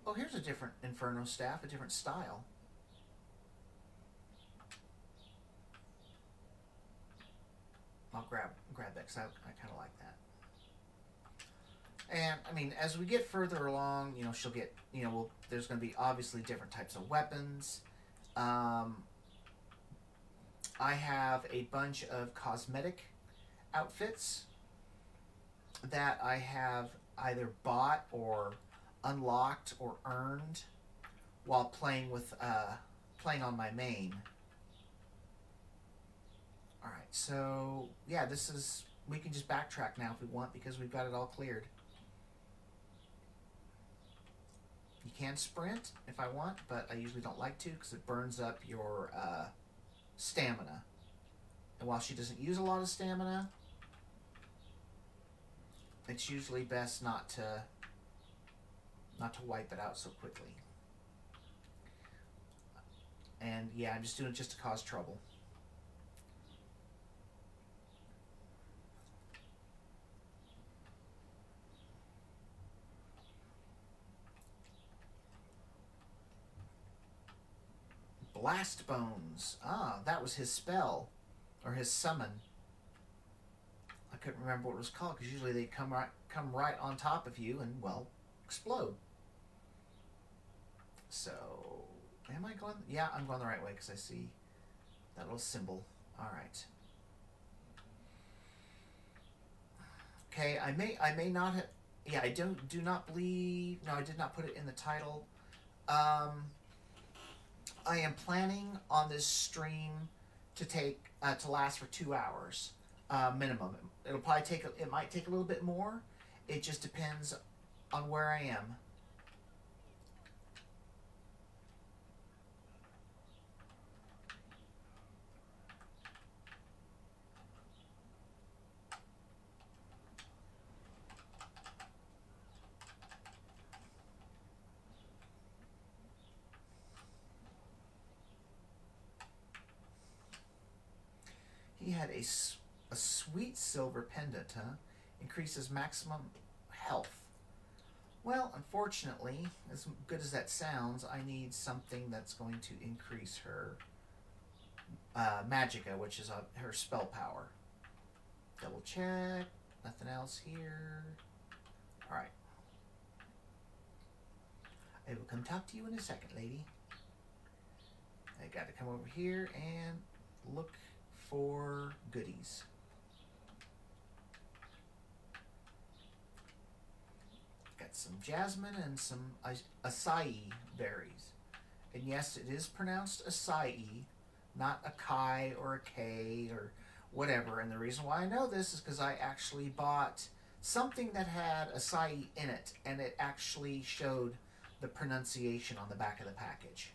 Oh, here's a different Inferno staff, a different style. I'll grab that because I kind of like that. And I mean, as we get further along, you know, she'll get, you know, there's going to be obviously different types of weapons. I have a bunch of cosmetic outfits that I have either bought or unlocked or earned while playing with playing on my main. Alright, so yeah, this is, we can just backtrack now if we want because we've got it all cleared. can sprint if I want, but I usually don't like to because it burns up your stamina. And while she doesn't use a lot of stamina, it's usually best not to wipe it out so quickly. And yeah, I'm just doing it just to cause trouble. Blast Bones. Ah, that was his spell, or his summon. I couldn't remember what it was called because usually they come right on top of you and, well, explode. So, am I going? Yeah, I'm going the right way because I see that little symbol. All right. Okay, I may not have. Yeah, I do not believe. No, I did not put it in the title. I am planning on this stream to last for 2 hours minimum. It'll probably it might take a little bit more. It just depends on where I am. He had a sweet silver pendant, huh? Increases maximum health. Well, unfortunately, as good as that sounds, I need something that's going to increase her magicka, which is her spell power. Double check. Nothing else here. Alright. I will come talk to you in a second, lady. I got to come over here and look for goodies. Got some jasmine and some acai berries. And yes, it is pronounced acai, not a kai or a k or whatever. And the reason why I know this is because I actually bought something that had acai in it, and it actually showed the pronunciation on the back of the package.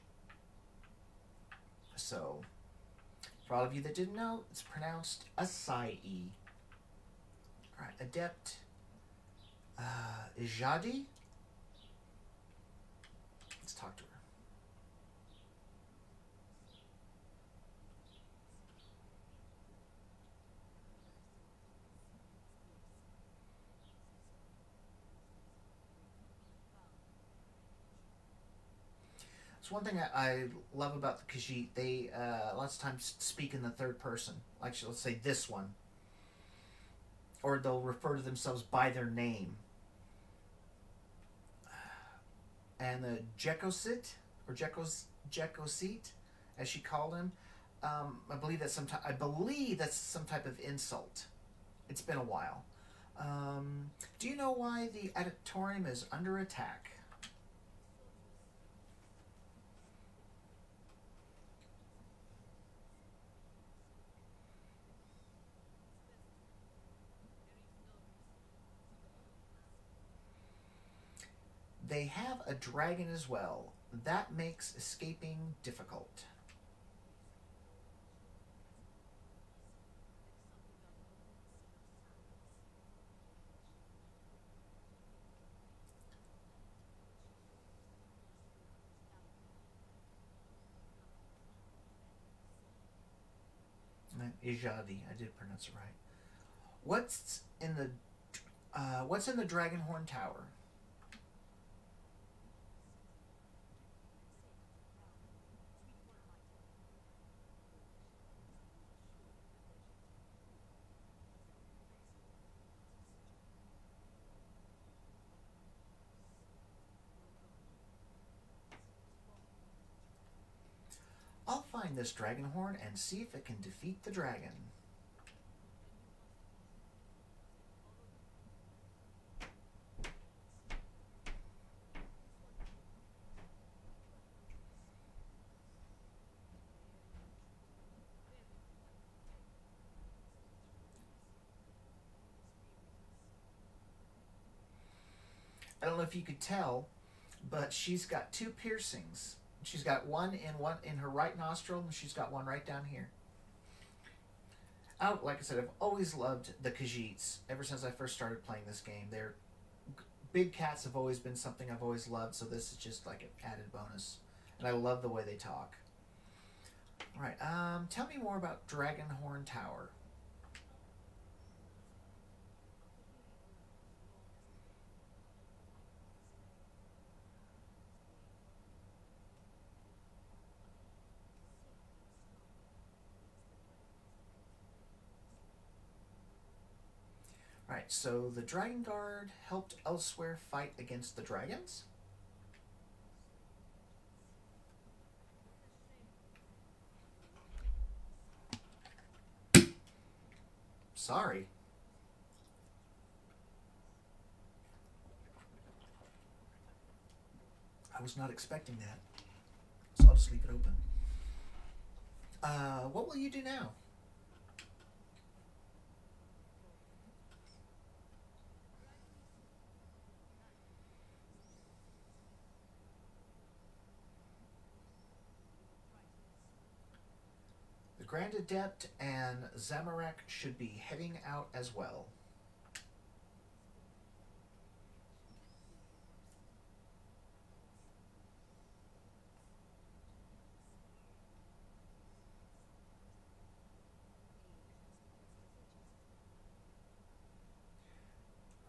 So, for all of you that didn't know, it's pronounced acai. Alright, Adept Ijadi. Let's talk to her. It's one thing I love about the Khajiit. They lots of times speak in the third person. Like, let's say this one. Or they'll refer to themselves by their name. And the Jekosit, or Jekosit, as she called him, I believe that's some type of insult. It's been a while. Do you know why the auditorium is under attack? They have a dragon as well. That makes escaping difficult. Ijadi, I did pronounce it right. What's in the Dragonhorn Tower? I'll find this Dragonhorn and see if it can defeat the dragon. I don't know if you could tell, but she's got 2 piercings. She's got one in her right nostril, and she's got one right down here. Like I said, I've always loved the Khajiits ever since I first started playing this game. They're big cats have always been something I've always loved, so this is just like an added bonus. And I love the way they talk. All right, tell me more about Dragonhorn Tower. Alright, so the Dragon Guard helped elsewhere fight against the dragons. Sorry. I was not expecting that. So I'll just leave it open. What will you do now? The Grand Adept and Zamorak should be heading out as well.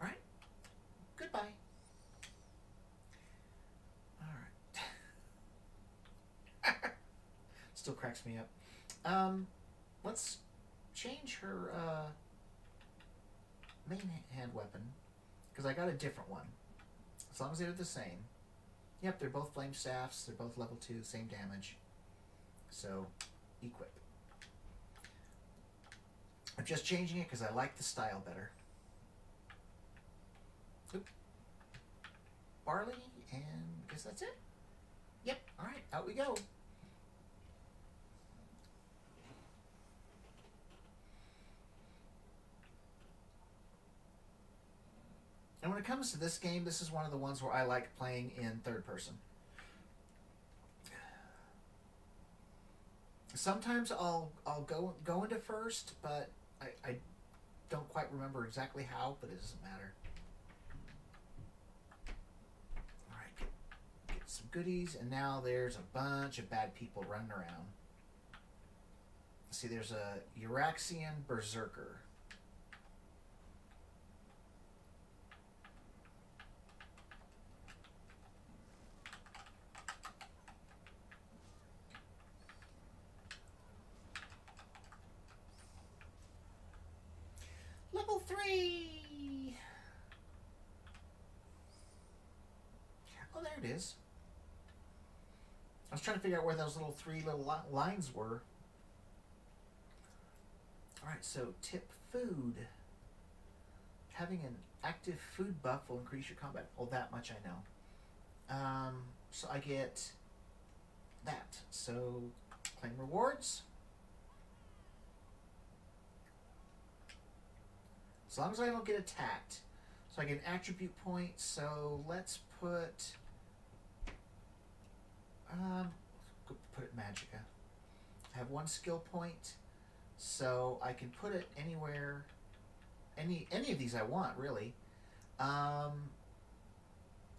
Alright. Goodbye. Alright. Still cracks me up. Let's change her main hand weapon, because I got a different one. As long as they're the same. Yep, they're both flame staffs. They're both level 2, same damage. So, equip. I'm just changing it because I like the style better. Oop. Barley, and I guess that's it. Yep, alright, out we go. And when it comes to this game, this is one of the ones where I like playing in third person. Sometimes I'll go into first, but I don't quite remember exactly how, but it doesn't matter. Alright, get some goodies, and now there's a bunch of bad people running around. See, there's a Euraxian Berserker. Level 3! Oh, there it is. I was trying to figure out where those little 3 little lines were. Alright, so tip food. Having an active food buff will increase your combat. Oh, that much I know. So I get that. So claim rewards. As long as I don't get attacked. So I get an attribute point. So let's put it Magicka. I have 1 skill point, so I can put it anywhere. Any of these I want, really.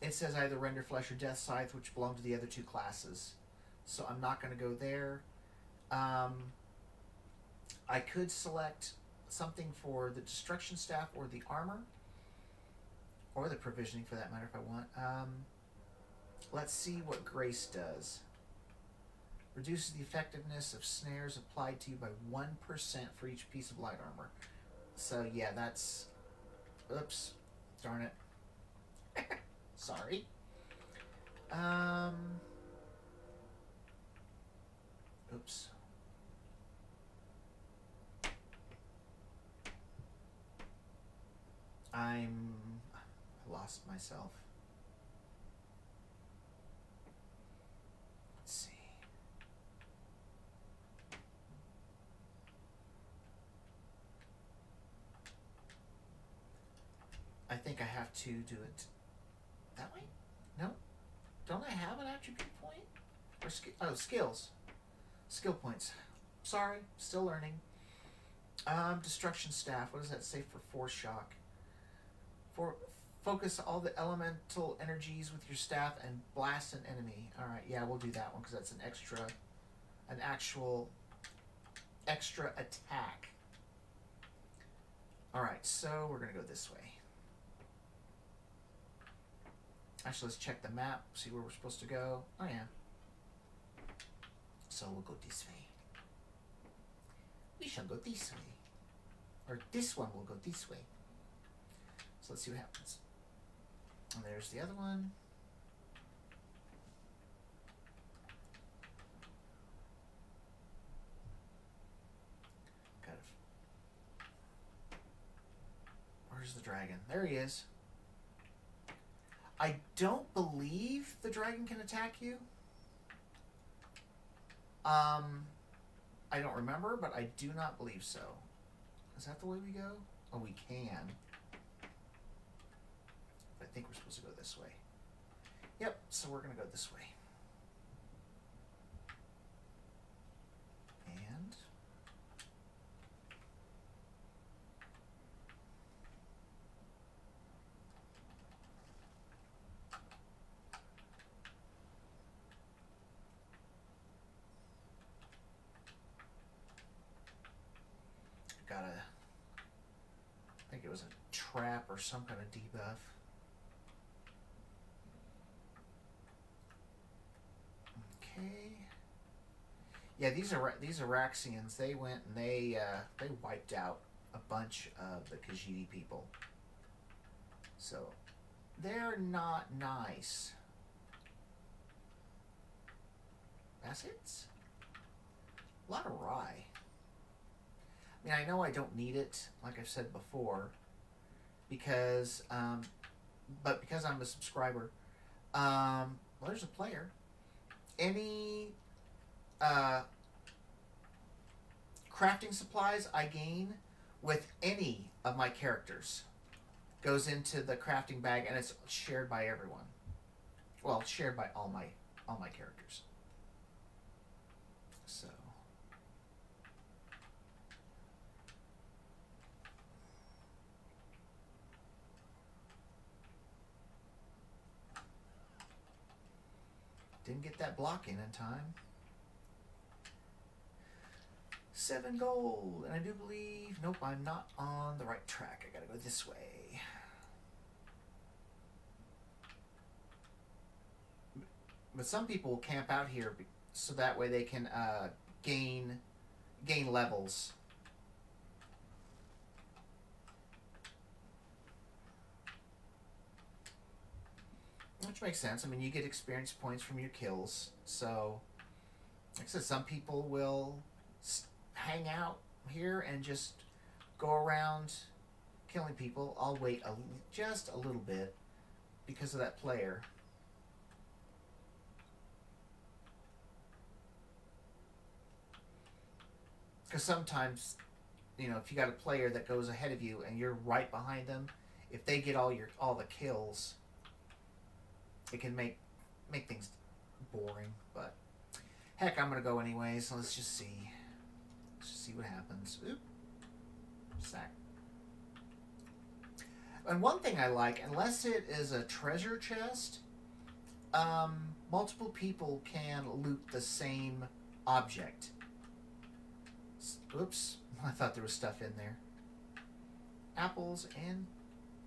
It says either Render Flesh or Death Scythe, which belong to the other 2 classes. So I'm not going to go there. I could select something for the Destruction Staff or the Armor. Or the Provisioning, for that matter, if I want. Let's see what Grace does. Reduces the effectiveness of snares applied to you by 1% for each piece of light armor. So, yeah, that's... Oops. Darn it. Sorry. Oops. I lost myself. Let's see. I think I have to do it that way? No? I have an attribute point? Or skills. Skill points. Sorry, still learning. Destruction staff. What does that say for force shock? Focus all the elemental energies with your staff and blast an enemy. All right, yeah, we'll do that one because that's an actual extra attack. All right, so we're gonna go this way. Actually, let's check the map, see where we're supposed to go. Oh yeah. So we'll go this way. We shall go this way. Or this one will go this way. So let's see what happens. And there's the other one. Where's the dragon? There he is. I don't believe the dragon can attack you. I don't remember, but I do not believe so. Is that the way we go? Oh, we can. I think we're supposed to go this way. Yep, so we're going to go this way. And I think it was a trap or some kind of debuff. Okay. Yeah, these Araxians, they went and they wiped out a bunch of the Khajiit people. So they're not nice. Baskets? A lot of rye. I mean, I know I don't need it, like I've said before, because, but because I'm a subscriber, well, there's a player. Any crafting supplies I gain with any of my characters goes into the crafting bag, and it's shared by everyone. Well, shared by all my characters. So. Didn't get that block in time. 7 gold. And I do believe... Nope, I'm not on the right track. I gotta go this way. But some people will camp out here so that way they can gain levels. Which makes sense. I mean, you get experience points from your kills. So, like I said, some people will hang out here and just go around killing people. I'll wait just a little bit because of that player. Because sometimes, you know, if you got a player that goes ahead of you and you're right behind them, if they get all the kills, it can make things boring. But heck, I'm gonna go anyways. So let's just see. Let's just see what happens. Oop. Sack. And one thing I like, unless it is a treasure chest, multiple people can loot the same object. Oops, I thought there was stuff in there. Apples and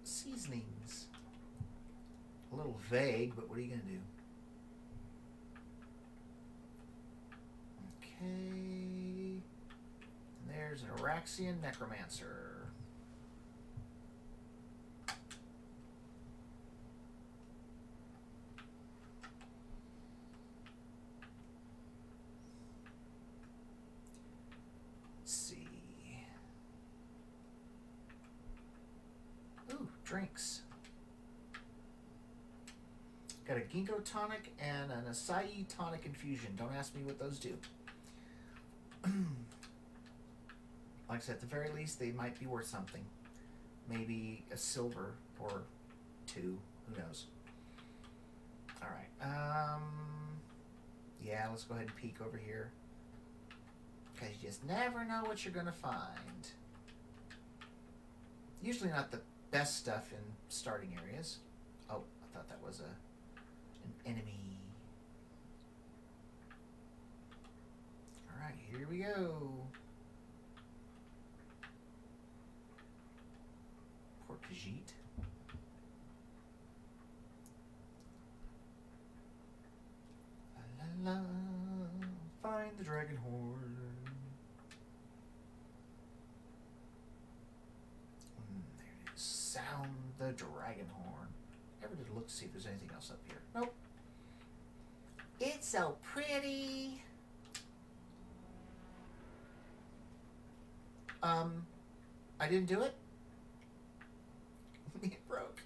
seasonings. A little vague, but what are you going to do? Okay. And there's an Araxian Necromancer. Let's see. Ooh, drinks. Got a ginkgo tonic and an acai tonic infusion. Don't ask me what those do. Like I said, at the very least, they might be worth something. Maybe a silver or 2. Who knows? All right. let's go ahead and peek over here. Because you just never know what you're going to find. Usually not the best stuff in starting areas. Oh, I thought that was an enemy. Alright, here we go. Poor Khajiit. La la la, find the dragon horn. There it is. Sound the dragon horn. Never did look to see if there's anything else up here. Nope. It's so pretty. I didn't do it. It broke.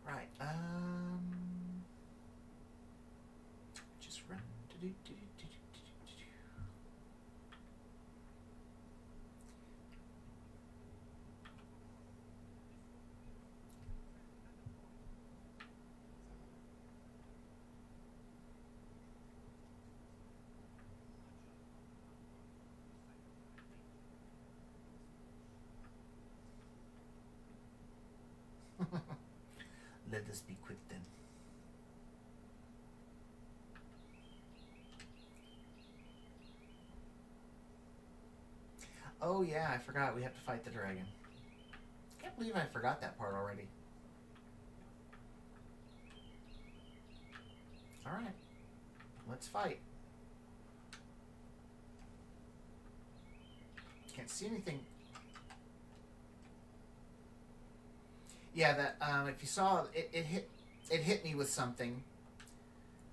Right. Just run. Let us be quick then. Oh yeah, I forgot we have to fight the dragon. I can't believe I forgot that part already. Alright, let's fight. Can't see anything. Yeah, that if you saw it hit me with something,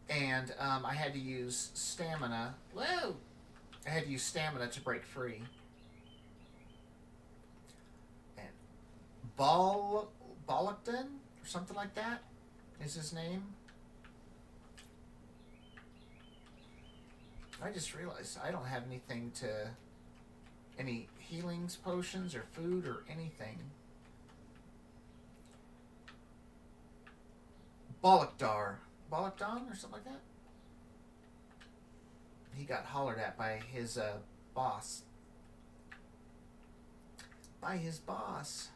and I had to use stamina. Whoa! I had to use stamina to break free. And Bollockton or something like that is his name. I just realized I don't have anything to any healings, potions, or food or anything. Bollockdar. Bollockdon or something like that? He got hollered at by his boss. By his boss.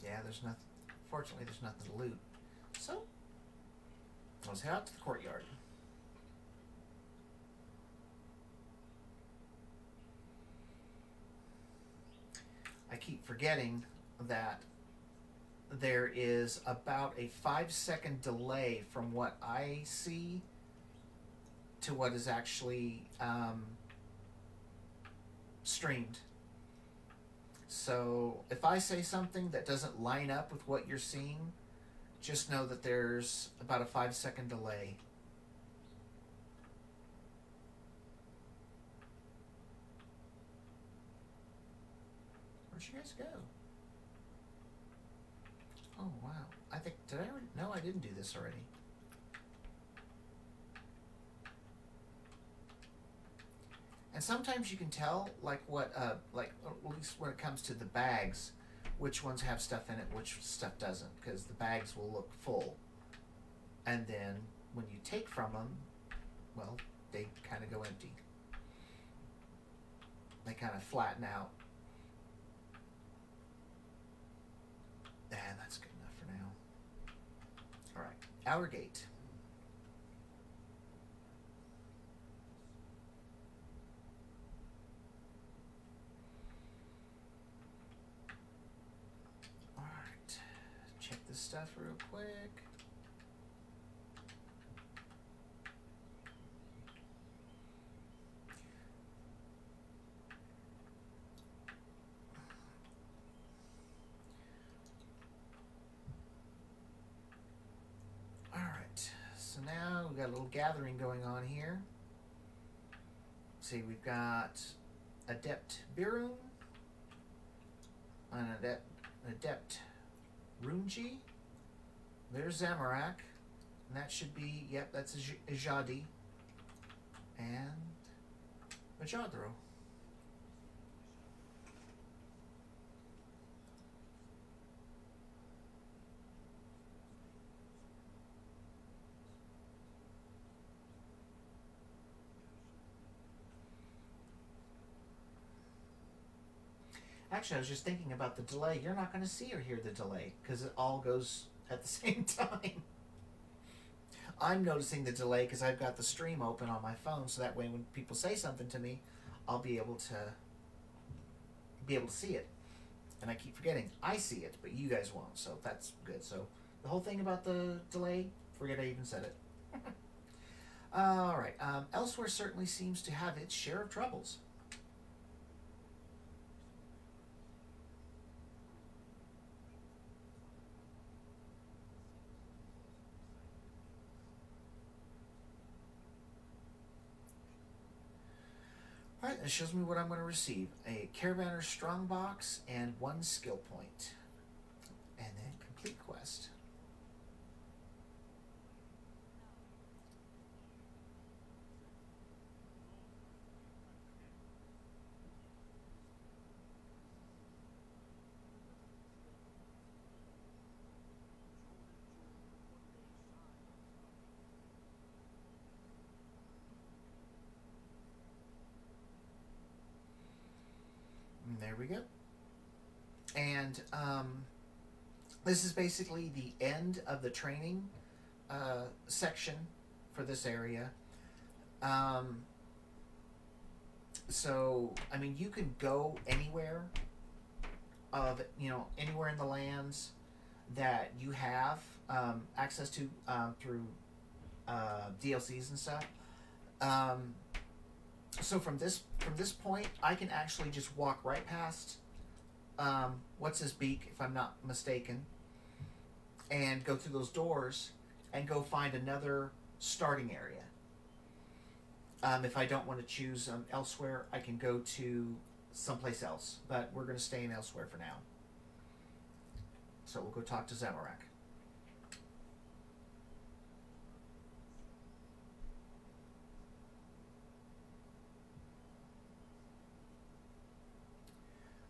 Yeah, there's nothing. Fortunately, there's nothing to loot. So, let's head out to the courtyard. I keep forgetting that there is about a 5-second delay from what I see to what is actually streamed. So if I say something that doesn't line up with what you're seeing, just know that there's about a 5-second delay. Where'd you guys go? Oh, wow. I think, did I already? No, I didn't do this already. And sometimes you can tell, like what, like at least when it comes to the bags, which ones have stuff in it, which stuff doesn't, because the bags will look full. And then when you take from them, well, they kind of go empty. They kind of flatten out. And that's good enough for now. All right, outer gate. All right, check this stuff real quick. So now we've got a little gathering going on here. See, we've got Adept Birun, an Adept Runji. There's Zamorak, and that should be, yep, that's Ajadi, and Majadro. Actually, I was just thinking about the delay. You're not going to see or hear the delay because it all goes at the same time. I'm noticing the delay because I've got the stream open on my phone, so that way when people say something to me, I'll be able to see it. And I keep forgetting I see it, but you guys won't, so that's good. So the whole thing about the delay, forget I even said it. All right. Elsewhere certainly seems to have its share of troubles. Alright, that shows me what I'm going to receive. A Caravaner's Strongbox and 1 skill point. And then complete quest. And there we go. And this is basically the end of the training section for this area. So, I mean, you can go anywhere anywhere in the lands that you have access to through DLCs and stuff. So from this point, I can actually just walk right past what's his beak, if I'm not mistaken, and go through those doors and go find another starting area. If I don't want to choose elsewhere, I can go to someplace else, but we're going to stay in elsewhere for now. So we'll go talk to Zamorak.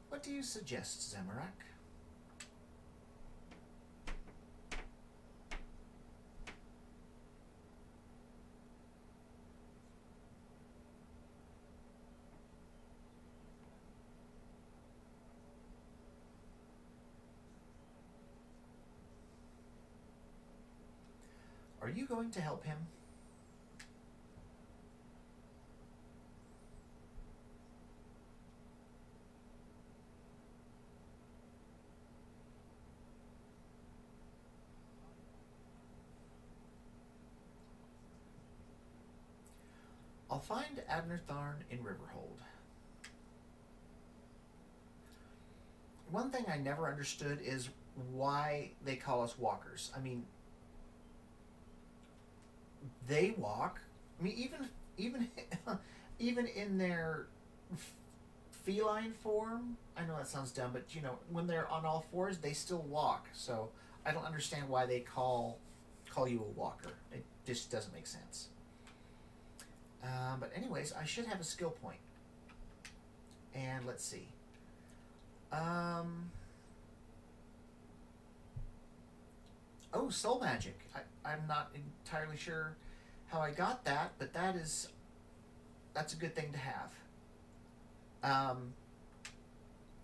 What do you suggest, Zamorak? Are you going to help him? I'll find Abner Tharn in Riverhold. One thing I never understood is why they call us walkers. I mean, they walk. I mean, even in their feline form. I know that sounds dumb, but when they're on all fours, they still walk. So I don't understand why they call you a walker. It just doesn't make sense. But anyways, I should have a skill point. And let's see. Oh, soul magic. I'm not entirely sure how I got that, but that's a good thing to have.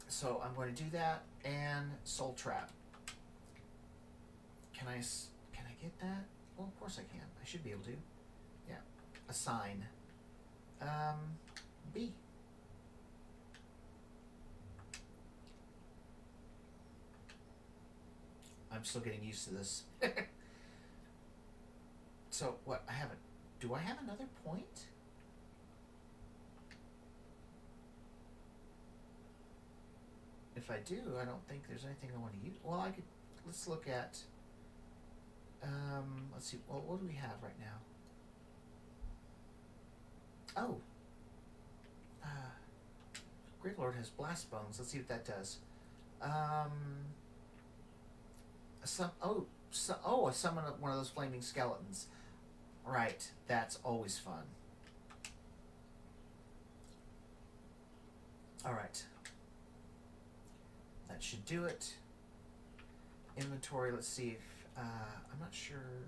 So I'm going to do that, and soul trap. Can I get that? Well, of course I can. I should be able to. Yeah. Assign. B. I'm still getting used to this. So, what? Do I have another point? If I do, I don't think there's anything I want to use. Well, let's look at, let's see, well, what do we have right now? Oh. Great Lord has blast bones. Let's see what that does. A summon one of those flaming skeletons. Right, that's always fun. Alright. That should do it. Inventory, let's see if, I'm not sure.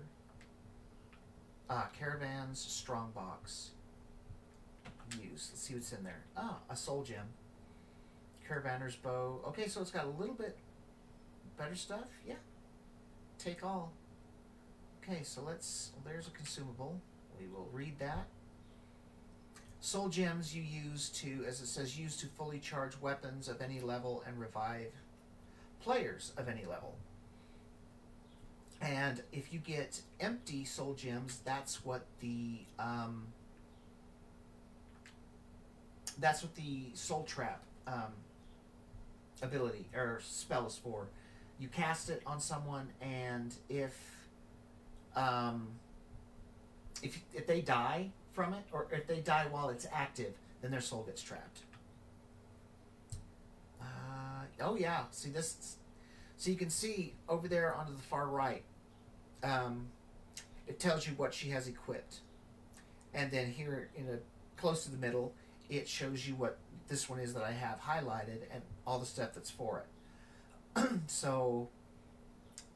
Caravans, Strongbox. Use, let's see what's in there. A soul gem. Caravanner's bow. Okay, so it's got a little bit better stuff. Yeah. Take all. Okay, so let's. Well, there's a consumable. We will read that. Soul gems you use to, as it says, use to fully charge weapons of any level and revive players of any level. And if you get empty soul gems, that's what the soul trap ability or spell is for. You cast it on someone, and if they die from it, or if they die while it's active, then their soul gets trapped. Oh yeah, see this. So you can see over there onto the far right, it tells you what she has equipped, and then here close to the middle, it shows you what this one is that I have highlighted and all the stuff that's for it. So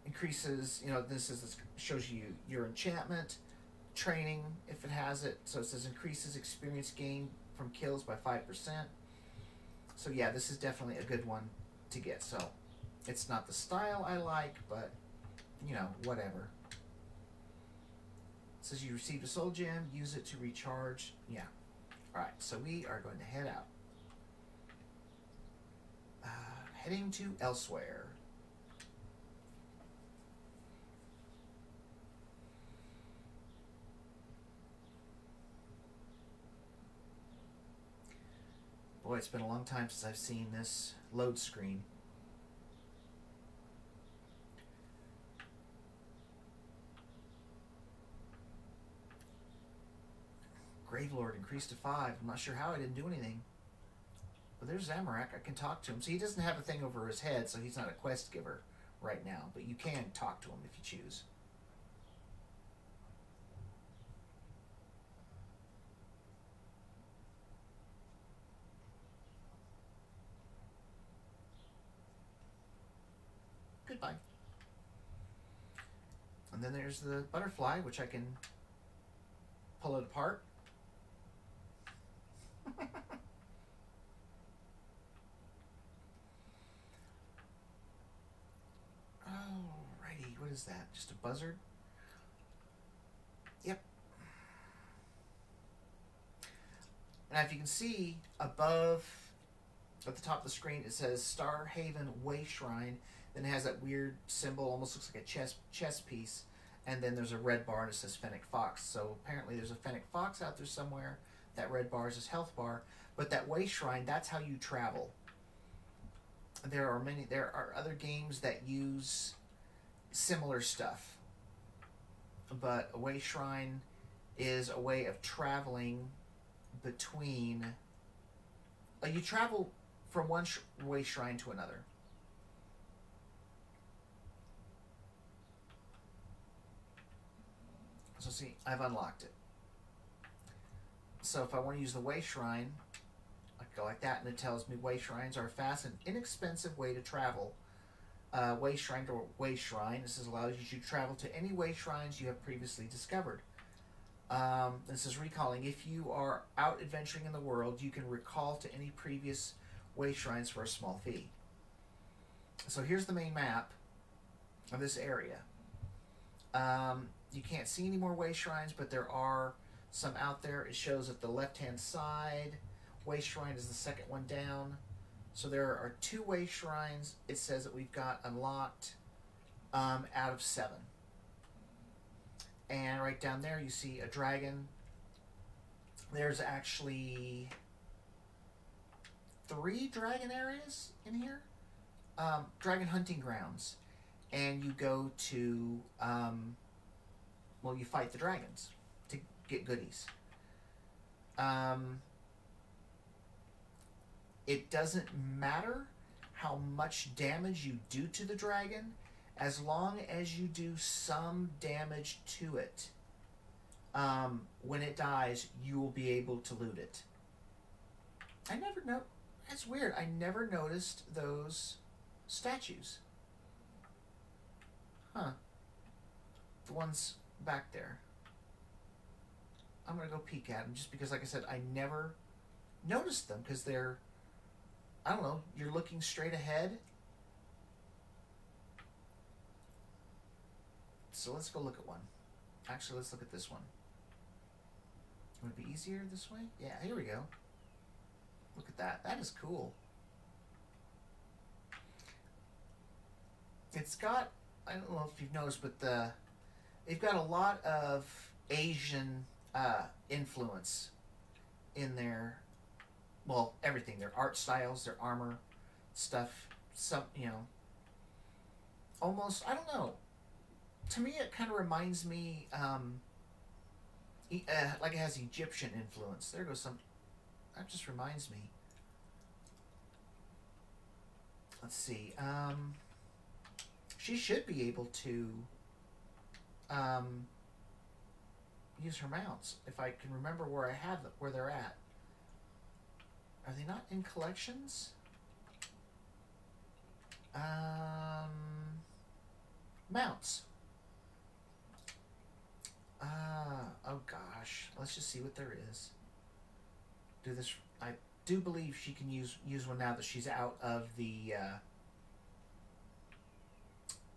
increases, this shows you your enchantment, training if it has it. So it says increases experience gain from kills by 5%. So yeah, this is definitely a good one to get. So it's not the style I like, but whatever. It says you received a soul gem, use it to recharge. Yeah. Alright, so we are going to head out. Heading to elsewhere. Boy, it's been a long time since I've seen this load screen. Gravelord increased to 5. I'm not sure how I didn't do anything. But there's Zamorak. I can talk to him. So he doesn't have a thing over his head, so he's not a quest giver right now. But you can talk to him if you choose. Goodbye. And then there's the butterfly, which I can pull it apart. Alrighty, what is that? Just a buzzard? Yep. Now if you can see above, at the top of the screen, it says Starhaven Way Shrine. Then it has that weird symbol, almost looks like a chess piece. And then there's a red bar and it says Fennec Fox. So apparently there's a Fennec Fox out there somewhere. That red bar is his health bar. But that Way Shrine, that's how you travel. There are other games that use similar stuff. But a Way Shrine is a way of traveling between... you travel from one Way Shrine to another. So see, I've unlocked it. So if I want to use the Way Shrine, I go like that, and it tells me Way Shrines are a fast and inexpensive way to travel. Way Shrine to Way Shrine. This allows you to travel to any Way Shrines you have previously discovered. This is recalling. If you are out adventuring in the world, you can recall to any previous Way Shrines for a small fee. So here's the main map of this area. You can't see any more Way Shrines, but there are some out there. It shows at the left-hand side. Way Shrine is the second one down. So there are 2 Way Shrines. It says that we've got unlocked out of 7. And right down there you see a dragon. There's actually 3 dragon areas in here. Dragon hunting grounds. And you go to, you fight the dragons to get goodies. It doesn't matter how much damage you do to the dragon, as long as you do some damage to it. When it dies, you will be able to loot it. I never know. That's weird. I never noticed those statues. Huh. The ones back there. I'm going to go peek at them just because, like I said, I never noticed them because they're I don't know, you're looking straight ahead. So let's go look at one. Actually, let's look at this one. Would it be easier this way? Yeah, here we go. Look at that. That is cool. It's got, I don't know if you've noticed, but they've got a lot of Asian influence in their, well, everything. Their art styles, their armor stuff, some, you know, almost, I don't know. To me, it kind of reminds me, like it has Egyptian influence. There goes some, that just reminds me. Let's see. She should be able to use her mounts if I can remember where I have them, where they're at. Are they not in collections? Mounts. Oh gosh. Let's just see what there is. Do this. I do believe she can use one now that she's out of the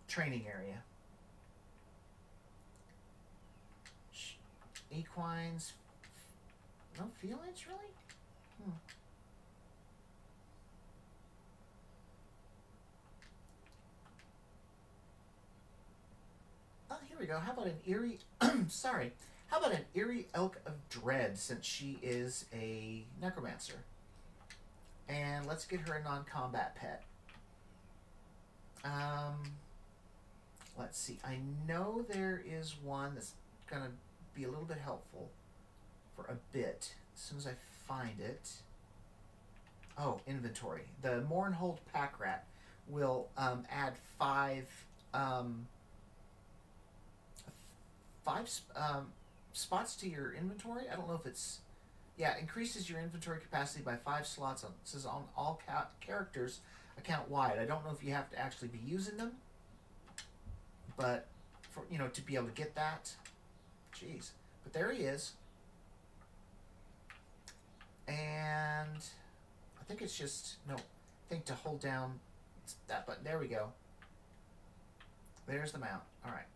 training area. Equines. No felines, really? Oh, here we go. How about an eerie... sorry. How about an eerie elk of dread, since she is a necromancer? And let's get her a non-combat pet. Let's see. I know there is one that's going to be a little bit helpful for a bit. As soon as I find it. Oh, inventory. The Mournhold Pack Rat will add five spots to your inventory. I don't know if it's... Yeah, increases your inventory capacity by 5 slots. It says on all characters account wide. I don't know if you have to actually be using them. But, for, you know, to be able to get that. Jeez. But there he is. And I think it's just... No. I think to hold down that button. There we go. There's the mount. Alright.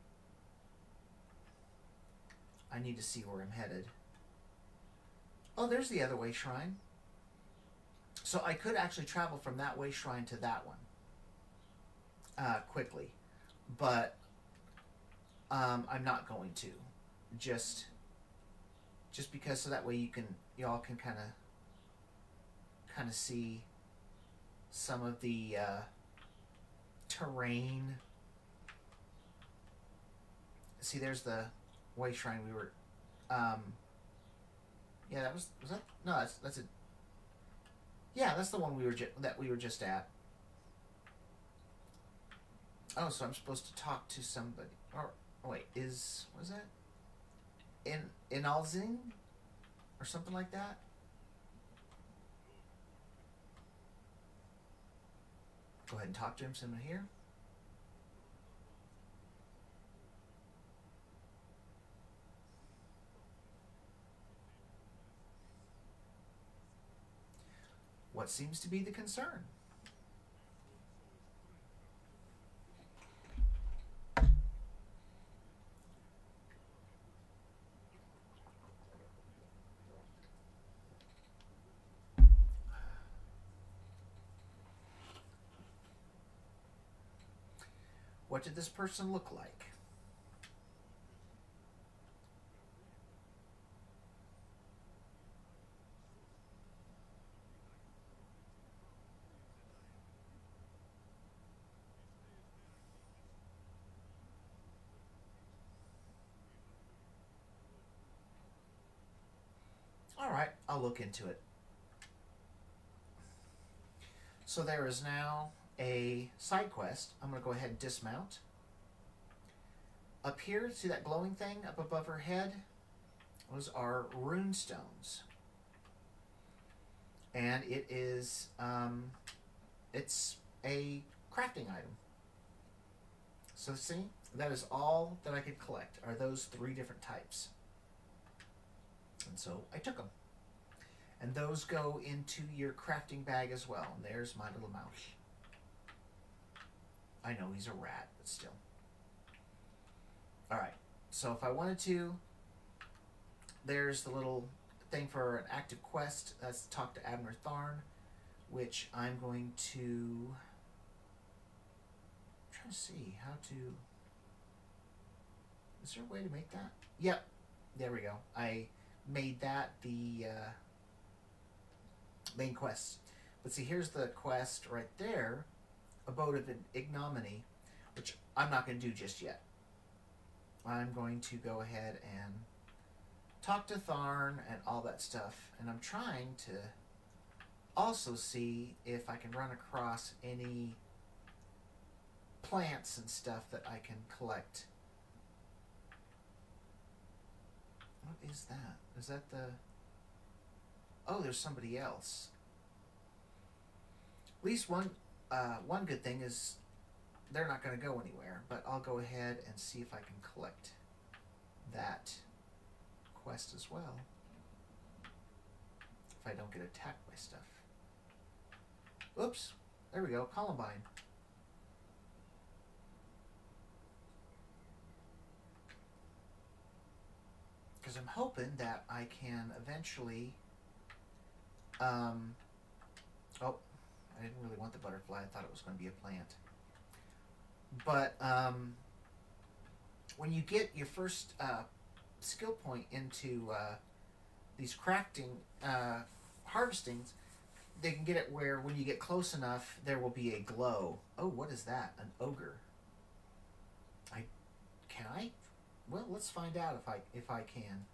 I need to see where I'm headed. Oh, there's the other way shrine. So I could actually travel from that way shrine to that one quickly, but I'm not going to. Just because, so that way y'all can kind of see some of the terrain. See, there's the way shrine we were. Yeah, that was that? No, that's it. Yeah, that's the one we were just at. Oh, so I'm supposed to talk to somebody. Or wait, was that in Alzing or something like that? Go ahead and talk to him. Someone here. What seems to be the concern? What did this person look like? Alright, I'll look into it. So there is now a side quest. I'm going to go ahead and dismount. Up here, see that glowing thing up above her head? Those are rune stones. And it is, it's a crafting item. So see, that is all that I could collect, are those 3 different types. And so I took them. And those go into your crafting bag as well. And there's my little mouse. I know he's a rat, but still. Alright, so if I wanted to, there's the little thing for an active quest. That's talk to Abner Tharn, which I'm going to... I'm trying to see how to... Is there a way to make that? Yep, there we go. I made that the main quest. But see, here's the quest right there, Abode of Ignominy, which I'm not going to do just yet. I'm going to go ahead and talk to Tharn and all that stuff. And I'm trying to also see if I can run across any plants and stuff that I can collect. What is that? Is that the... Oh, there's somebody else. At least one good thing is they're not going to go anywhere, but I'll go ahead and see if I can collect that quest as well. If I don't get attacked by stuff. Oops, there we go, Columbine. Because I'm hoping that I can eventually... oh, I didn't really want the butterfly. I thought it was going to be a plant. But when you get your first skill point into these crafting harvestings, they can get it where when you get close enough, there will be a glow. Oh, what is that? An ogre. Can I? Well, let's find out if I can.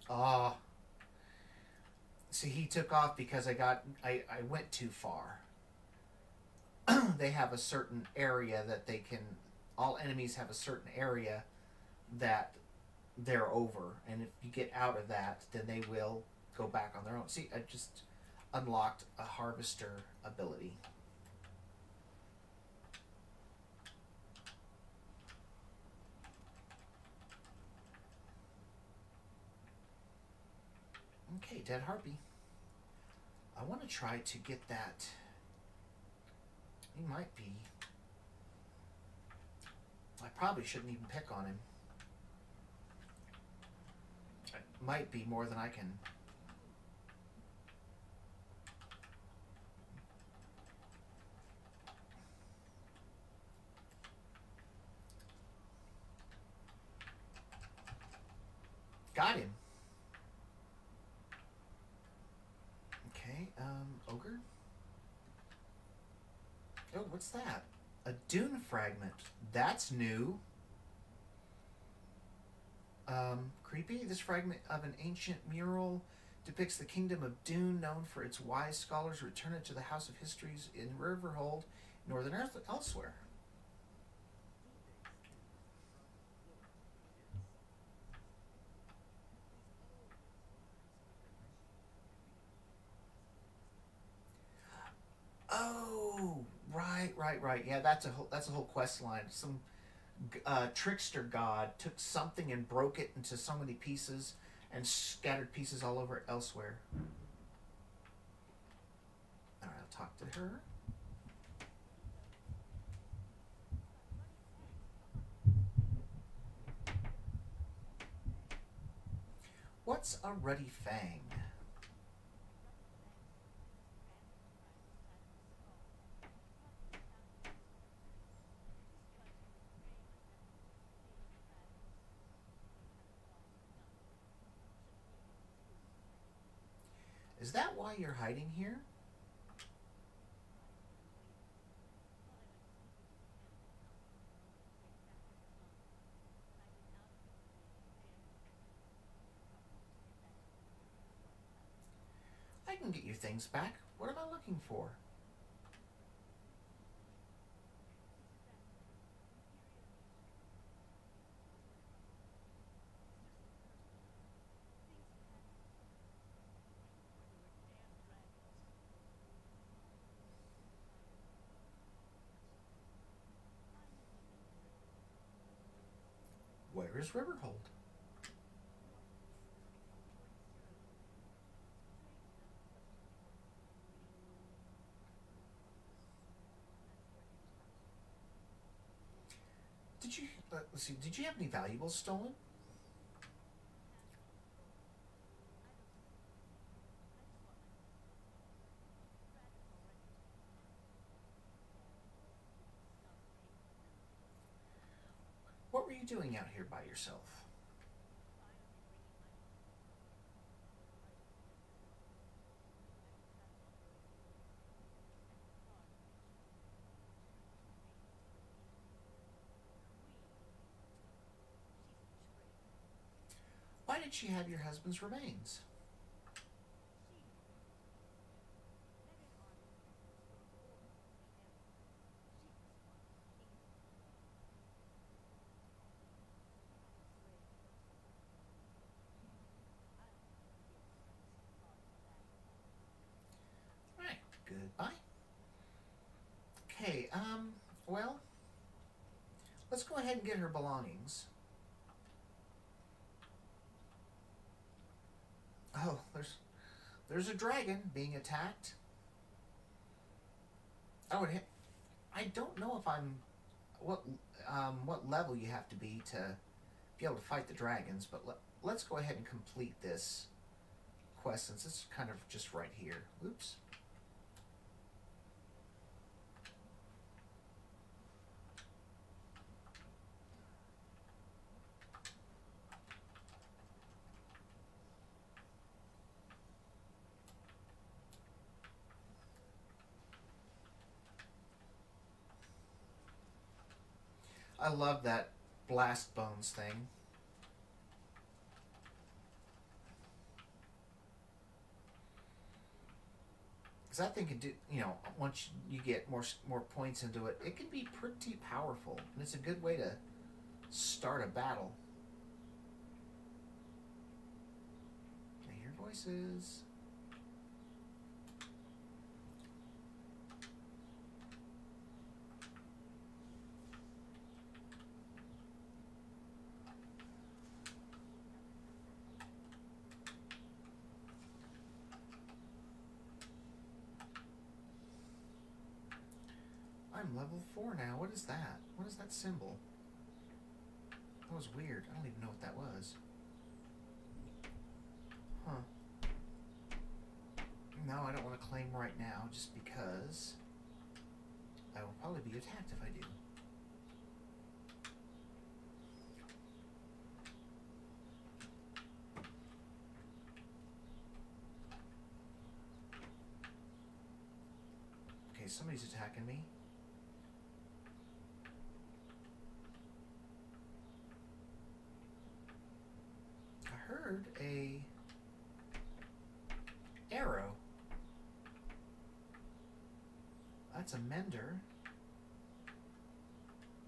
Ah, see, he took off because I went too far. They have a certain area that they can... All enemies have a certain area that they're over. And if you get out of that, then they will go back on their own. See, I just unlocked a harvester ability. Okay, Dead Harpy. I want to try to get that... He might be... I probably shouldn't even pick on him. It might be more than I can... Got him. Okay, ogre. Oh, what's that? A dune fragment. That's new. Creepy. This fragment of an ancient mural depicts the kingdom of Dune, known for its wise scholars. Return it to the House of Histories in Riverhold, Northern Earth, elsewhere. Oh, right. Yeah, that's a whole quest line. Some trickster god took something and broke it into so many pieces and scattered pieces all over elsewhere. All right, I'll talk to her. What's a ruddy fang? Is that why you're hiding here? I can get your things back. What am I looking for? there's Riverhold. Did you, let's see, did you have any valuables stolen? What were you doing out here by yourself? Why did she have your husband's remains? Alright, goodbye. Okay, well, let's go ahead and get her belongings. Oh, there's a dragon being attacked. Oh, I don't know if I'm what level you have to be be able to fight the dragons, but let's go ahead and complete this quest since it's kind of just right here. Oops. I love that blast bones thing. Because I think it do, once you get more points into it, it can be pretty powerful, and it's a good way to start a battle. I hear voices. I'm level 4 now. What is that? What is that symbol? That was weird. I don't even know what that was. Huh. No, I don't want to claim right now just because I will probably be attacked if I do. Okay, somebody's attacking me. I heard a arrow. That's a mender.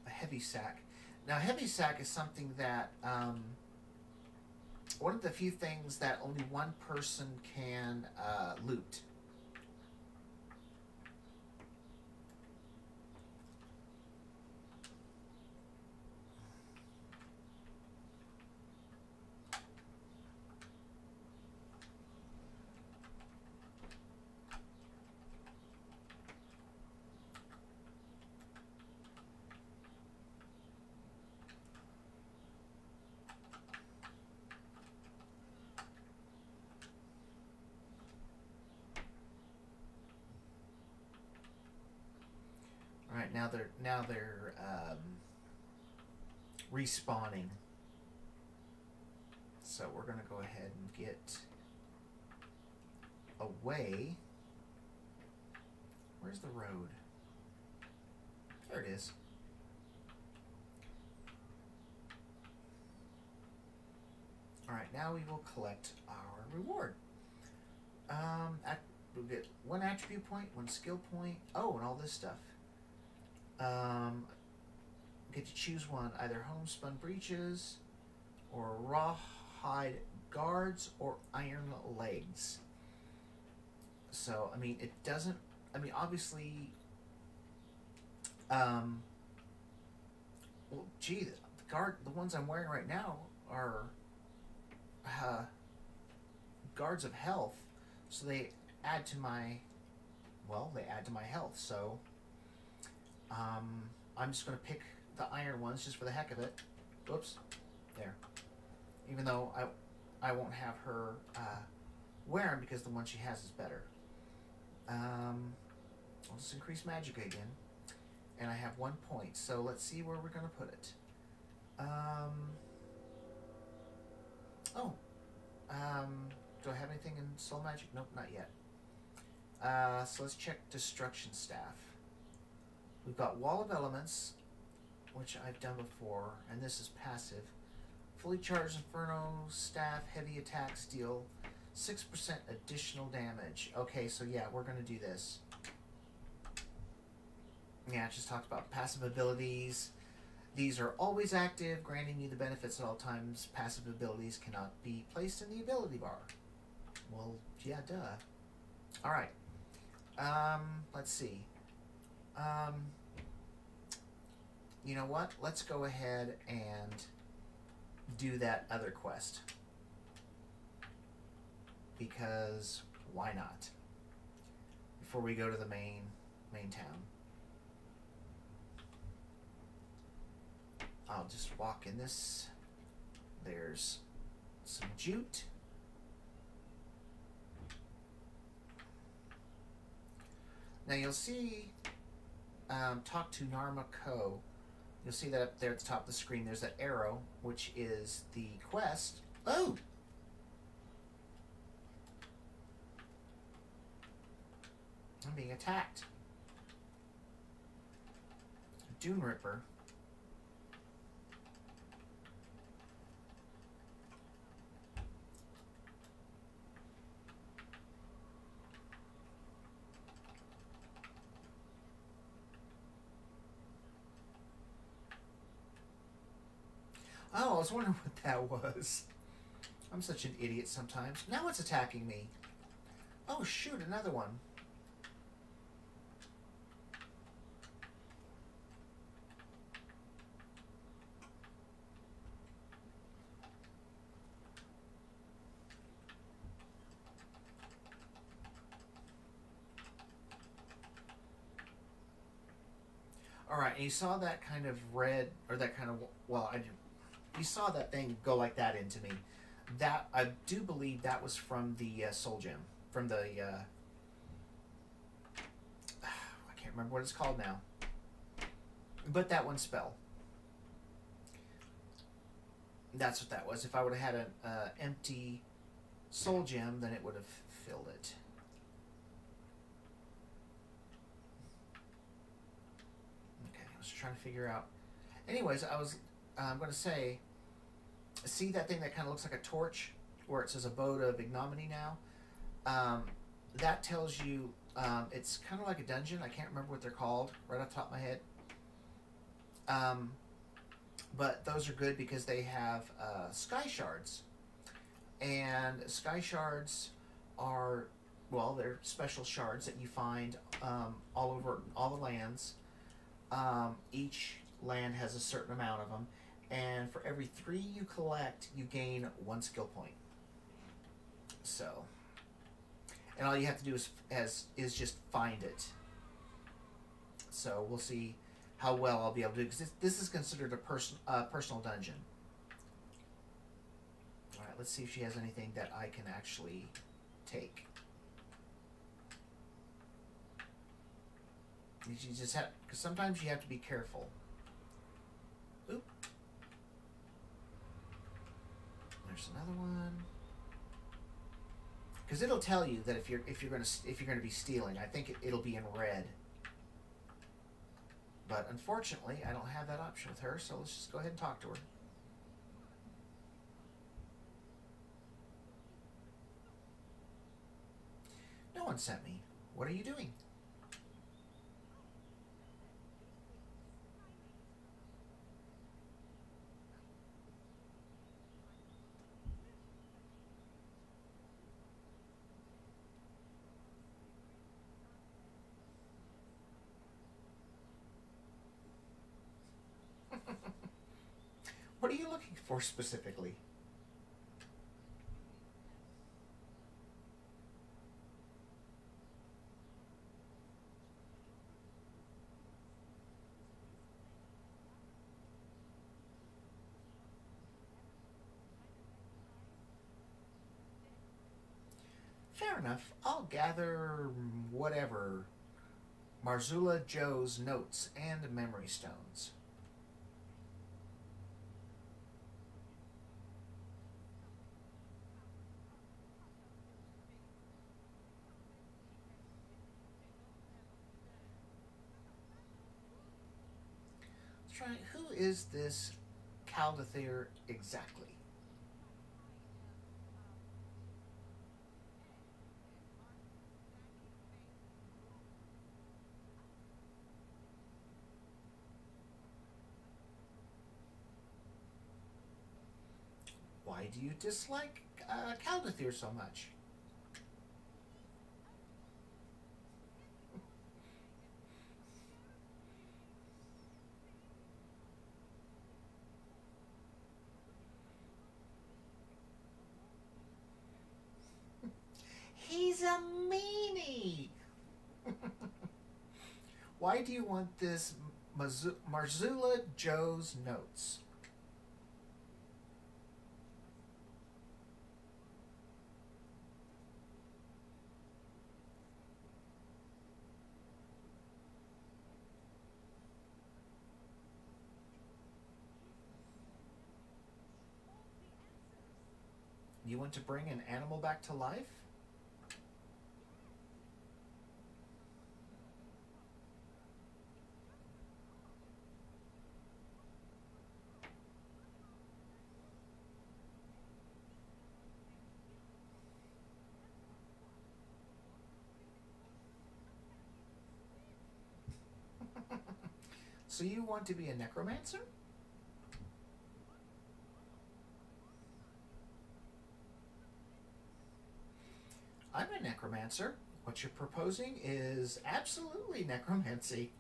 A heavy sack. Now, heavy sack is something that one of the few things that only one person can loot. All right, now they're respawning. So we're gonna go ahead and get away. Where's the road? There it is. All right, now we will collect our reward. We'll get 1 attribute point, 1 skill point. Oh, and all this stuff. Get to choose one, either homespun breeches, or rawhide guards, or iron legs. So, I mean, it doesn't. I mean, obviously. Well, gee, the the ones I'm wearing right now are uh, guards of health, so they add to my, well, they add to my health. So I'm just going to pick the iron ones just for the heck of it. Whoops, there. Even though I won't have her wear them because the one she has is better. I'll just increase magic again, and I have 1 point. So let's see where we're going to put it. Do I have anything in soul magic? Nope, not yet. So let's check destruction staff. We've got wall of elements, which I've done before, and this is passive. Fully charged inferno staff, heavy attacks deal 6% additional damage. Okay, so yeah, we're gonna do this. Yeah, it just talked about passive abilities. These are always active, granting you the benefits at all times. Passive abilities cannot be placed in the ability bar. Well, yeah, duh. All right. Let's see. You know what? Let's go ahead and do that other quest. Because why not? Before we go to the main town. I'll just walk in this. There's some jute. Now you'll see, talk to Narma Co. You'll see that up there at the top of the screen, there's that arrow, which is the quest. Oh! I'm being attacked. Dune Ripper. Oh, I was wondering what that was. I'm such an idiot sometimes. Now it's attacking me. Oh, shoot, another one. All right, and you saw that kind of red, or that kind of, well, I didn't. You saw that thing go like that into me. That, I do believe that was from the soul gem. From the, I can't remember what it's called now. But that one spell. That's what that was. If I would have had an empty soul gem, then it would have filled it. Okay, I was trying to figure out. Anyways, I'm going to say, see that thing that kind of looks like a torch, where it says abode of ignominy now? That tells you it's kind of like a dungeon. I can't remember what they're called right off the top of my head. But those are good because they have sky shards. And sky shards are, well, they're special shards that you find all over all the lands. Each land has a certain amount of them. And for every 3 you collect, you gain 1 skill point. So, and all you have to do is just find it. So we'll see how well I'll be able to do, because this is considered a personal dungeon. All right, let's see if she has anything that I can actually take. You just have, because sometimes you have to be careful. Oop. There's another one. Because it'll tell you that if you're gonna be stealing, I think it'll be in red. But unfortunately, I don't have that option with her, so let's just go ahead and talk to her. No one sent me. What are you doing? What are you looking for specifically? Fair enough. I'll gather whatever Marzula Joe's notes and memory stones. Let's try. Who is this Caldathir exactly? Why do you dislike Caldathir so much? He's a meanie! Why do you want this Marzula Joe's notes? You want to bring an animal back to life? So you want to be a necromancer? I'm a necromancer. What you're proposing is absolutely necromancy.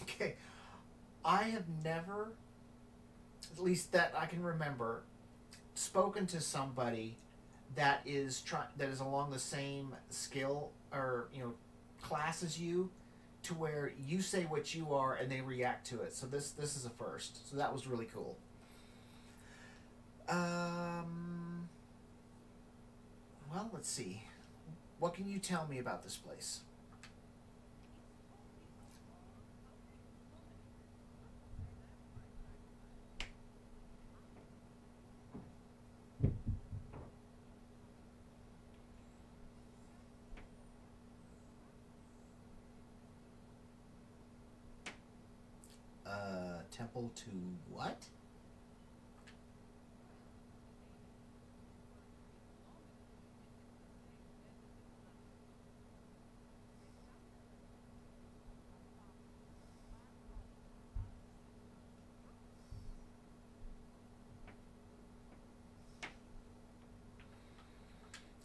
Okay. I have never, at least that I can remember, spoken to somebody that is along the same skill or class as you, to where you say what you are and they react to it. So this is a first. So that was really cool. Um, well, let's see. What can you tell me about this place? Temple to what?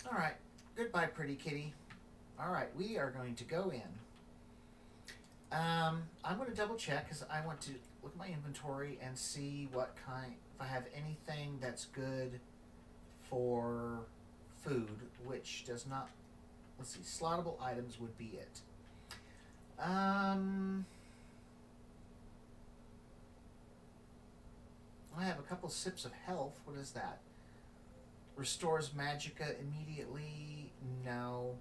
All right. Goodbye, pretty kitty. All right, we are going to go in. I'm going to double check because I want to look at my inventory and see what kind, if I have anything that's good for food, which does not. Let's see, slottable items would be it. I have a couple sips of health. What is that? Restores magicka immediately. No,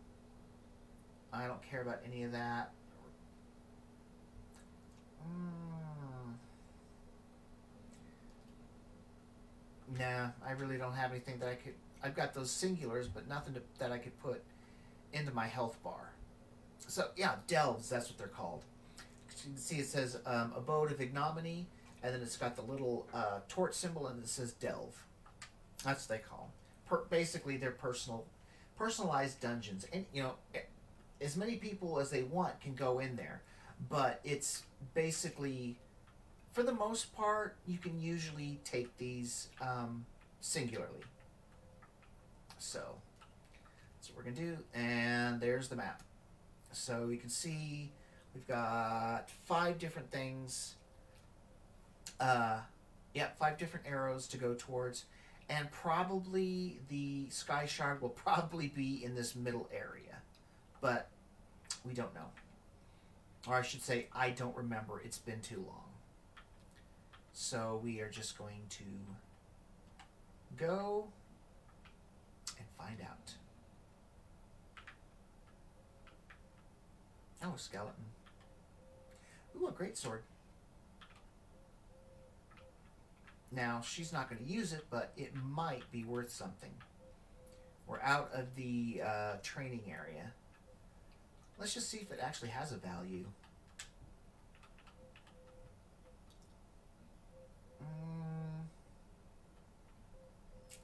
I don't care about any of that. Nah, I really don't have anything that I could. I've got those singulars, but nothing that I could put into my health bar. So yeah, delves. That's what they're called. You can see it says abode of ignominy, and then it's got the little torch symbol, and it says delve. That's what they call them. Basically, they're personalized dungeons, and as many people as they want can go in there, but it's basically for the most part, you can usually take these singularly. So that's what we're going to do. And there's the map. So you can see we've got 5 different things. Yeah, 5 different arrows to go towards. And probably the Sky Shard will probably be in this middle area. But we don't know. Or I should say, I don't remember. It's been too long. So we are just going to go and find out. Oh, a skeleton. Ooh, a great sword. Now, she's not going to use it, but it might be worth something. We're out of the training area. Let's just see if it actually has a value.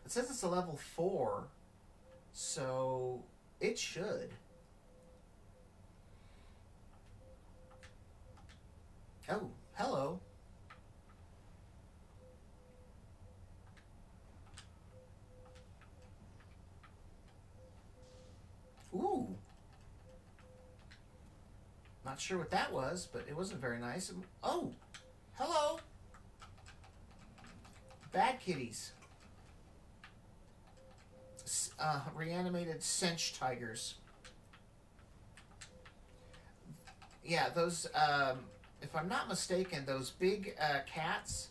It says it's a level 4, so it should. Oh, hello. Ooh. Not sure what that was, but it wasn't very nice. Oh, hello. Bad kitties. Reanimated cinch tigers. Yeah, those. If I'm not mistaken, those big cats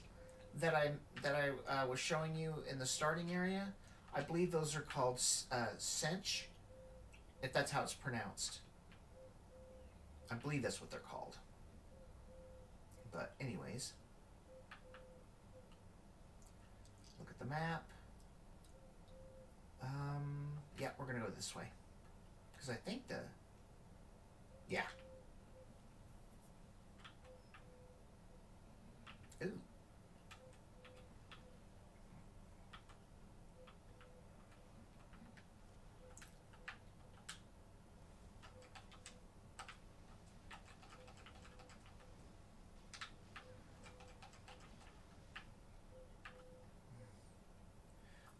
that I was showing you in the starting area, I believe those are called cinch. If that's how it's pronounced. I believe that's what they're called. But anyways, look at the map. Yeah, we're gonna go this way. Because I think yeah. Ooh.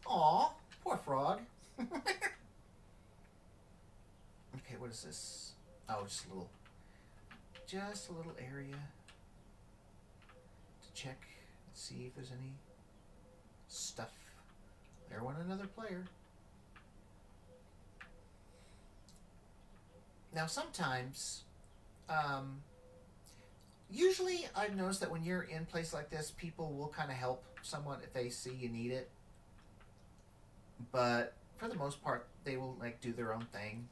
Aw, poor frog. Okay, what is this? Oh, just a little area to check, see if there's any stuff. There went another player. Now sometimes, usually I've noticed that when you're in a place like this, people will kind of help someone if they see you need it. But for the most part, they will like do their own thing.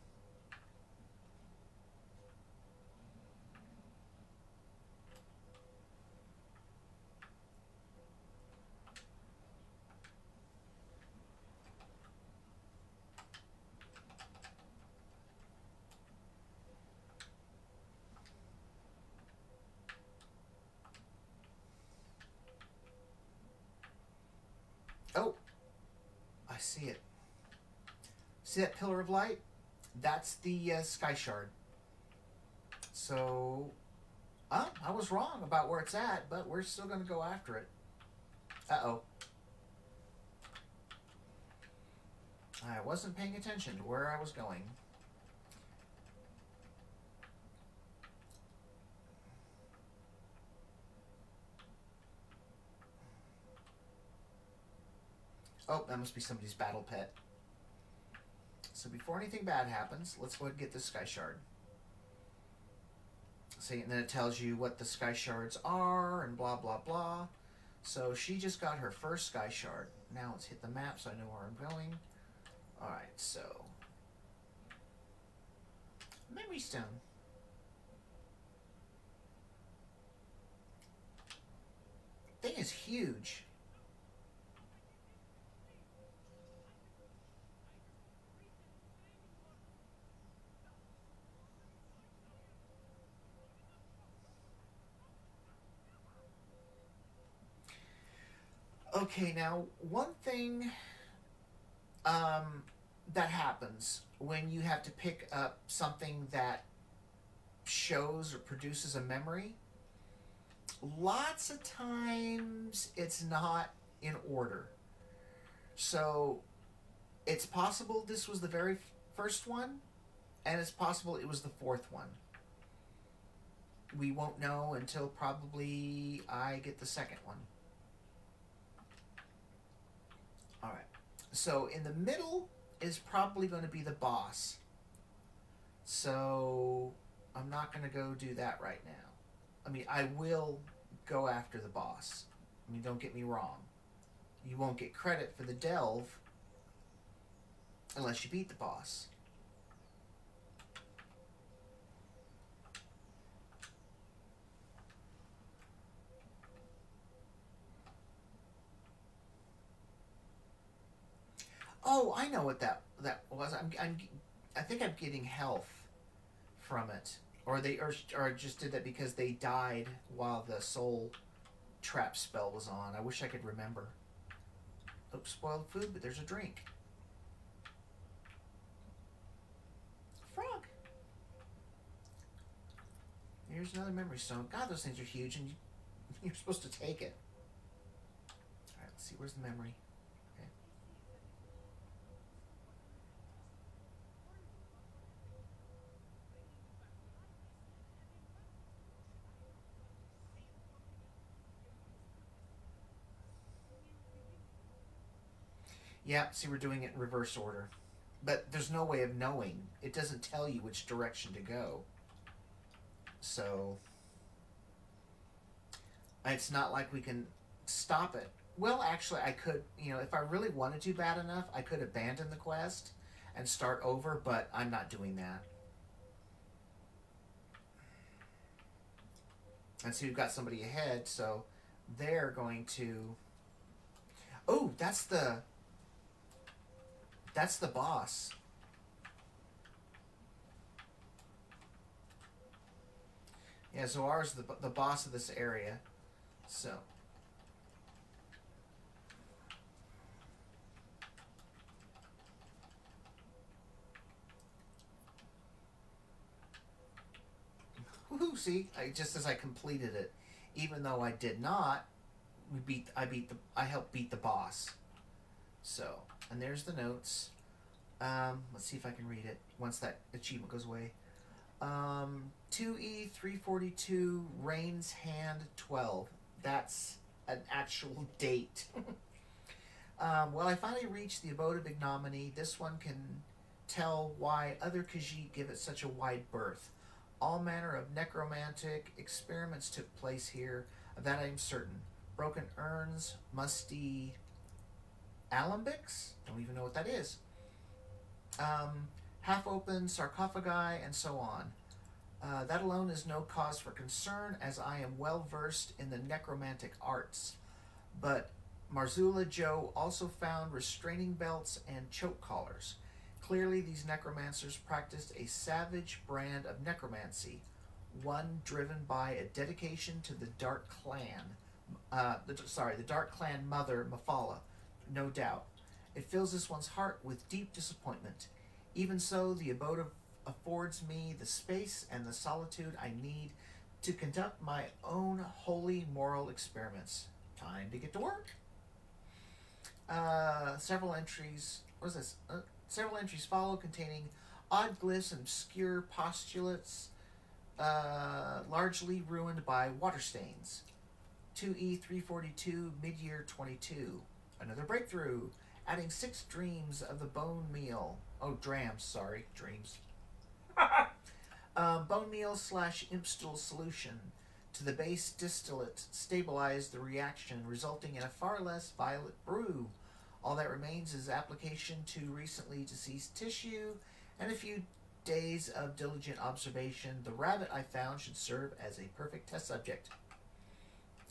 Oh, I see it. See that pillar of light? That's the Sky Shard. So, I was wrong about where it's at, but we're still going to go after it. Uh-oh. I wasn't paying attention to where I was going. Oh, that must be somebody's battle pet. So before anything bad happens, let's go ahead and get the Sky Shard. See, and then it tells you what the Sky Shards are and blah, blah, blah. So she just got her first Sky Shard. Now let's hit the map so I know where I'm going. Alright, so... Memory Stone. Thing is huge. Okay, now one thing that happens when you have to pick up something that shows or produces a memory, Lots of times it's not in order. So it's possible this was the very first one, and it's possible it was the fourth one. We won't know until probably I get the second one. Alright. So in the middle is probably going to be the boss. So I'm not going to go do that right now. I mean, I will go after the boss. I mean, don't get me wrong. You won't get credit for the delve unless you beat the boss. Oh, I know what that was. I think I'm getting health from it, or they or just did that because they died while the soul trap spell was on. I wish I could remember. Oops, spoiled food, but there's a drink. Frog. Here's another memory stone. God, those things are huge, and you're supposed to take it. All right, let's see. Where's the memory? Okay. Yeah, see, we're doing it in reverse order. But there's no way of knowing. It doesn't tell you which direction to go. So it's not like we can stop it. Well, actually, I could, if I really wanted to bad enough, I could abandon the quest and start over, but I'm not doing that. And so you've got somebody ahead, so they're going to... Oh, that's the boss. Yeah, Zoar's the boss of this area. So. Woohoo, see? Just as I completed it. Even though I did not, I helped beat the boss. So, and there's the notes. Let's see if I can read it once that achievement goes away. 2E342 Rain's Hand 12. That's an actual date. Well, I finally reached the abode of ignominy. This one can tell why other Khajiit give it such a wide berth. All manner of necromantic experiments took place here, of that I am certain. Broken urns, musty alembics? Don't even know what that is. Half-open sarcophagi, and so on. That alone is no cause for concern, as I am well versed in the necromantic arts. But Marzula Joe also found restraining belts and choke collars. Clearly, these necromancers practiced a savage brand of necromancy, one driven by a dedication to the Dark Clan. The Dark Clan mother, Mafala, no doubt. It fills this one's heart with deep disappointment. Even so, the abode affords me the space and the solitude I need to conduct my own holy moral experiments. Time to get to work. Several entries. What is this? Several entries follow containing odd glyphs and obscure postulates, largely ruined by water stains. 2E342 mid-year 22. Another breakthrough. Adding 6 dreams of the bone meal. Oh, drams, sorry. Dreams. Bone meal / impstool solution to the base distillate stabilized the reaction, resulting in a far less violent brew. All that remains is application to recently deceased tissue and a few days of diligent observation. The rabbit I found should serve as a perfect test subject.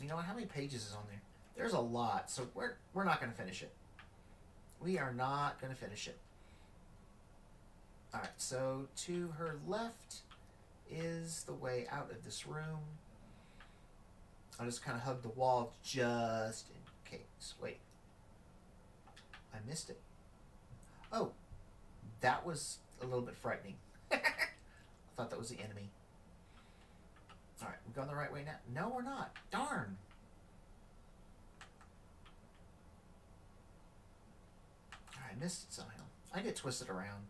You know what? How many pages is on there? There's a lot, so we're not going to finish it. We are not going to finish it. Alright, so to her left is the way out of this room. I'll just kind of hug the wall just in case. Wait. I missed it. Oh, that was a little bit frightening. I thought that was the enemy. All right, we're going the right way now. No, we're not. Darn. I missed it somehow. I get twisted around.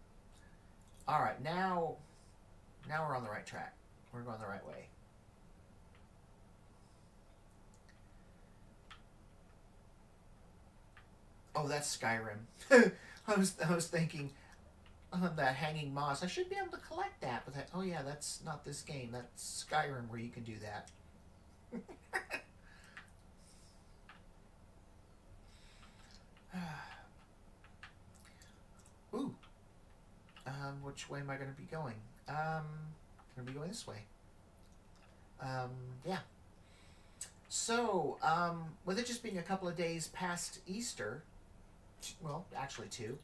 All right, now we're on the right track. We're going the right way. Oh, that's Skyrim. I was thinking that hanging moss. I should be able to collect that, but oh yeah, that's not this game. That's Skyrim where you can do that. Ooh. Which way am I going to be going? I'm going to be going this way. Yeah. So, with it just being a couple of days past Easter, well, actually 2,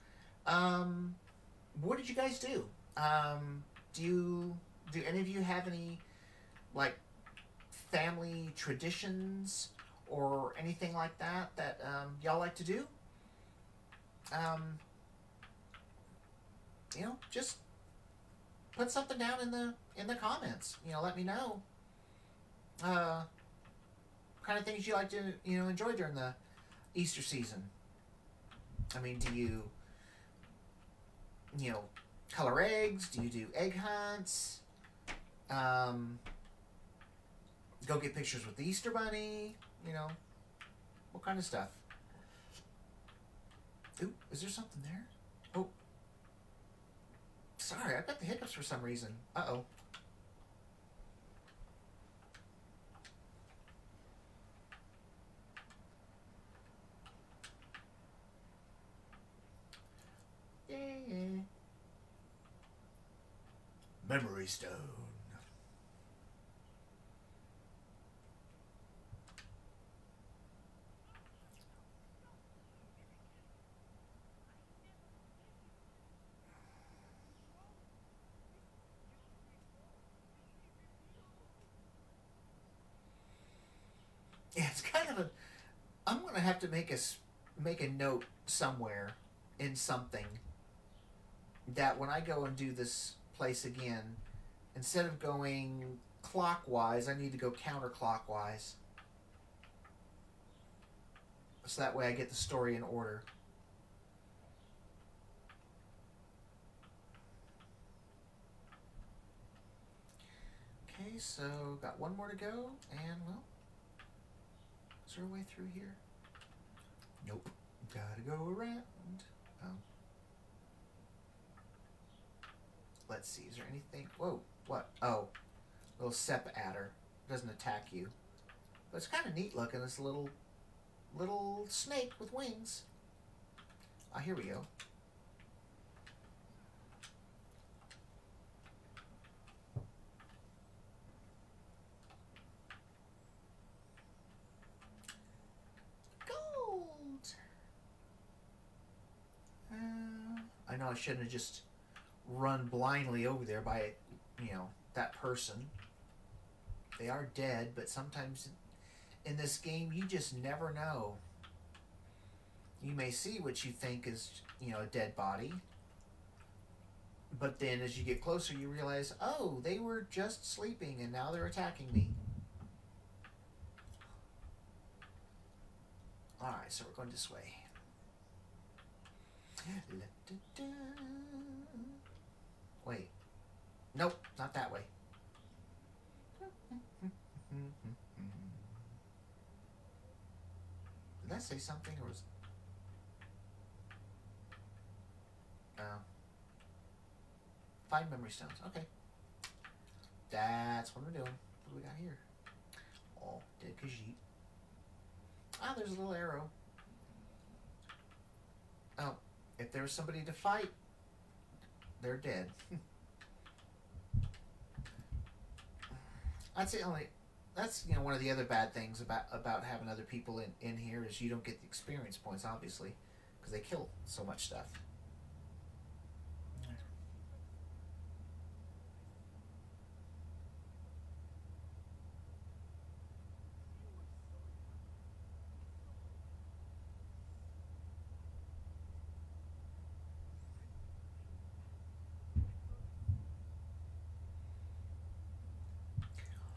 what did you guys do? Do any of you have any, like, family traditions or anything like that y'all like to do? You know, just put something down in the comments. You know, let me know. Kind of things you like to, you know, enjoy during the Easter season. I mean, do you, you know, color eggs? Do you do egg hunts? Go get pictures with the Easter Bunny? You know, what kind of stuff? Ooh, is there something there? Oh. Sorry, I've got the hiccups for some reason. Uh-oh. Yeah. Memory stone. Yeah, it's kind of a. I'm gonna have to make a note somewhere in something that when I go and do this place again, instead of going clockwise, I need to go counterclockwise. So that way I get the story in order. Okay, so got one more to go, and well, is there a way through here? Nope. Gotta go around. Oh. Let's see, is there anything? Whoa, what? Oh, little sep adder. Doesn't attack you. But it's kind of neat looking, this little snake with wings. Ah, here we go. Gold! I know I shouldn't have just run blindly over there by, you know, that person. They are dead, but sometimes in this game you just never know. You may see what you think is, you know, a dead body, but then as you get closer you realize, oh, they were just sleeping and now they're attacking me. Alright, so we're going this way. Wait. Nope, not that way. Did I say something or was... Find memory stones. Okay. That's what we're doing. What do we got here? Oh, dead Khajiit. Ah, there's a little arrow. Oh, if there's somebody to fight, they're dead. That's the only... That's, you know, one of the other bad things about having other people in here is you don't get the experience points, obviously, because they kill so much stuff.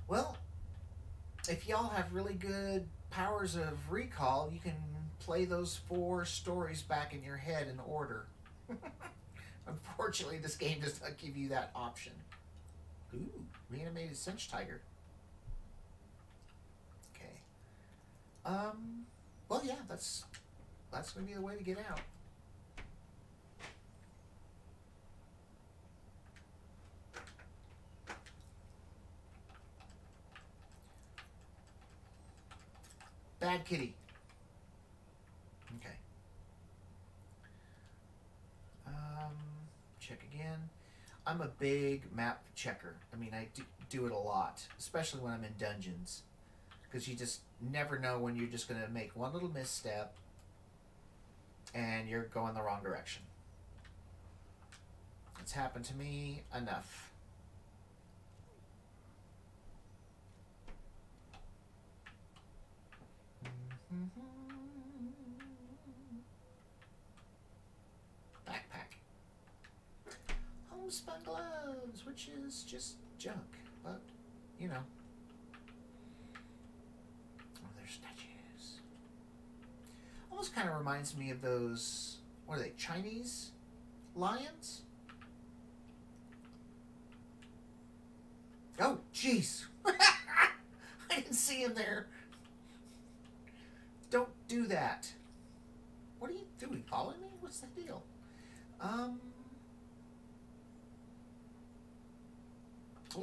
Well, if y'all have really good powers of recall, you can play those 4 stories back in your head in order. Unfortunately, this game does not give you that option. Ooh, reanimated cinch tiger. Okay. Well, yeah, that's going to be the way to get out. Bad kitty. Okay. Check again. I'm a big map checker. I mean, I do it a lot, especially when I'm in dungeons, because you just never know when you're just going to make one little misstep and you're going the wrong direction. It's happened to me enough. Backpack. Homespun gloves, which is just junk, but, you know. Oh, there's statues. Almost kind of reminds me of those, what are they, Chinese lions? Oh, jeez. I didn't see him there. Don't do that. What are you doing? Following me? What's the deal? Well,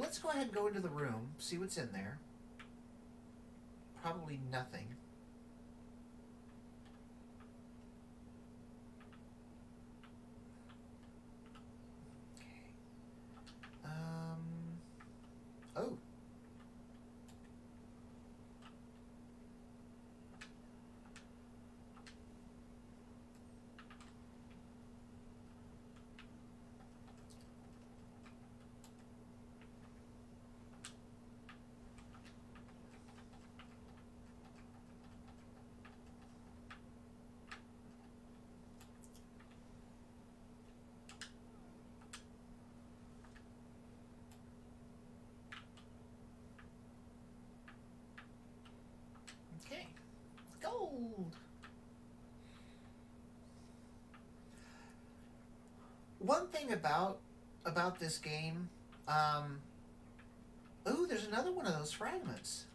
let's go ahead and go into the room, see what's in there. Probably nothing. Okay. Oh. Okay. Gold. One thing about this game, ooh, there's another one of those fragments.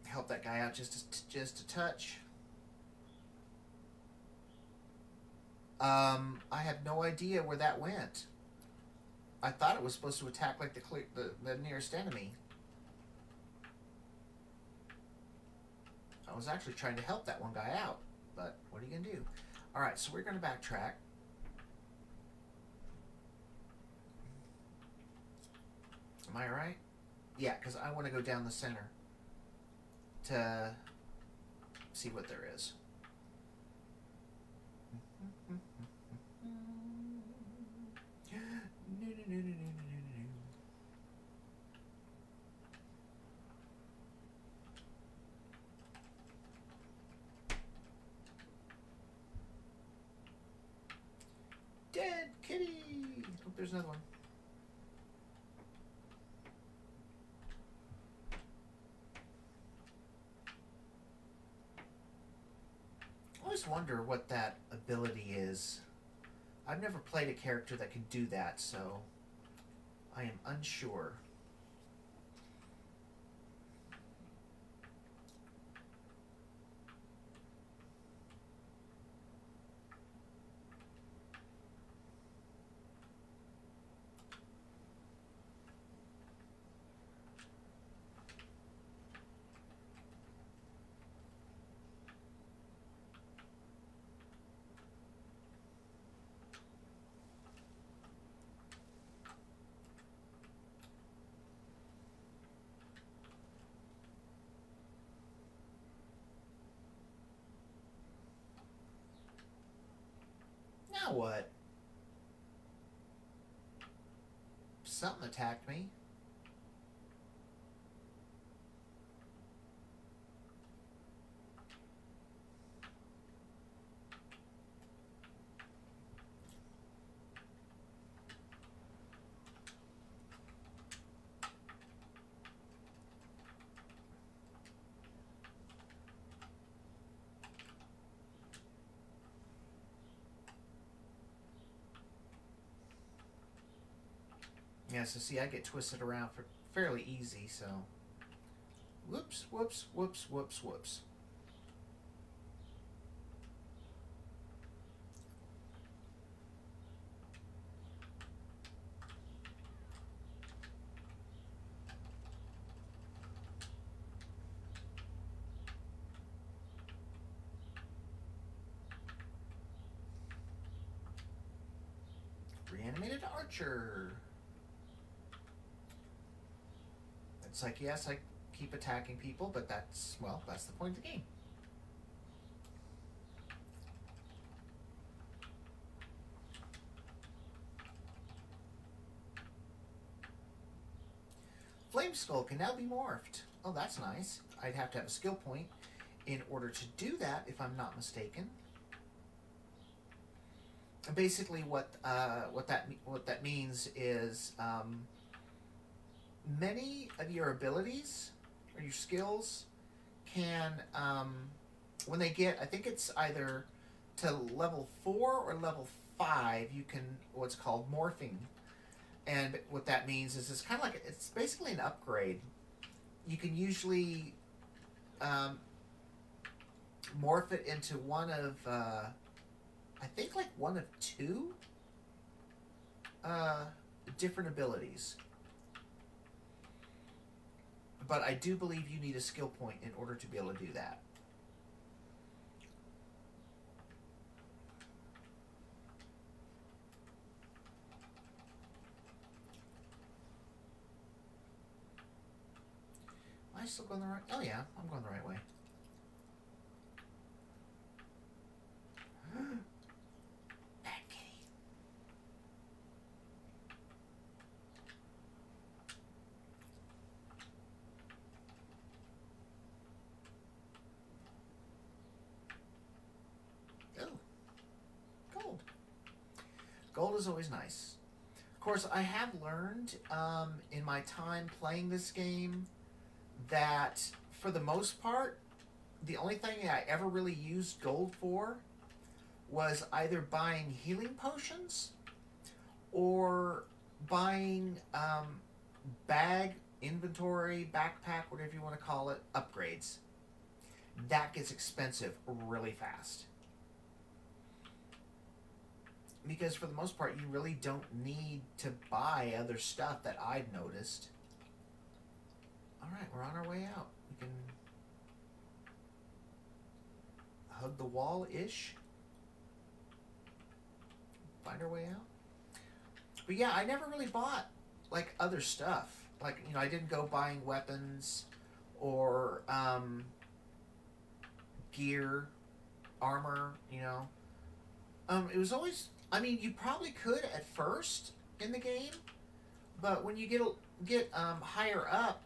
Help that guy out just a touch. I have no idea where that went. I thought it was supposed to attack like the nearest enemy. I was actually trying to help that one guy out, but what are you gonna do? All right, so we're gonna backtrack. Am I right? Yeah, because I want to go down the center to see what there is. Dead kitty! Oh, there's another one. I always wonder what that ability is. I've never played a character that can do that, so I am unsure. Now what? Something attacked me. Yeah, so see, I get twisted around for fairly easy, so... Whoops, whoops, whoops, whoops, whoops. Reanimated Archer. It's like, yes, I keep attacking people, but that's, well, that's the point of the game. Flame Skull can now be morphed. Oh, that's nice. I'd have to have a skill point in order to do that, if I'm not mistaken. Basically, what that means is many of your abilities or your skills can, when they get, I think it's either to level 4 or level 5, you can what's called morphing. And what that means is it's kind of like, it's basically an upgrade. You can usually morph it into one of, I think like one of 2 different abilities. But I do believe you need a skill point in order to be able to do that. Am I still going the right? Oh yeah, I'm going the right way. Bad kitty. Oh, gold. Gold is always nice. Of course, I have learned in my time playing this game that for the most part, the only thing I ever really used gold for was either buying healing potions or buying bag, inventory, backpack, whatever you want to call it, upgrades. That gets expensive really fast. Because for the most part, you really don't need to buy other stuff that I've noticed. Alright, we're on our way out. We can hug the wall-ish. Find our way out. But yeah, I never really bought, like, other stuff. Like, you know, I didn't go buying weapons or gear, armor, you know. It was always... I mean, you probably could at first in the game, but when you get higher up,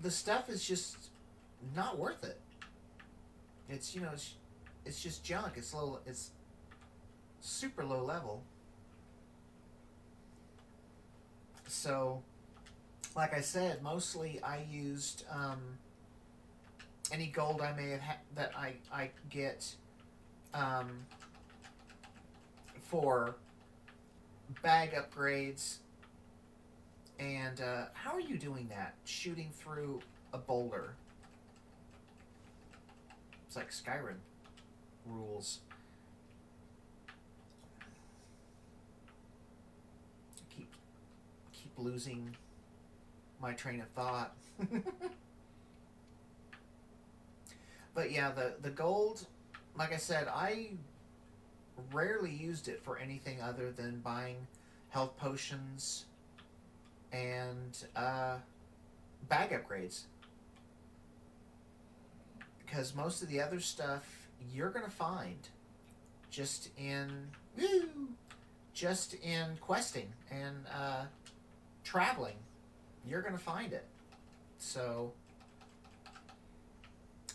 the stuff is just not worth it. It's, you know, it's just junk. It's low. It's super low level. So, like I said, mostly I used any gold I may have that I get for bag upgrades. And how are you doing that? Shooting through a boulder. It's like Skyrim rules. Keep losing my train of thought. But yeah, the gold, like I said, I rarely used it for anything other than buying health potions and bag upgrades, because most of the other stuff you're gonna find just in questing and traveling. You're gonna find it. So,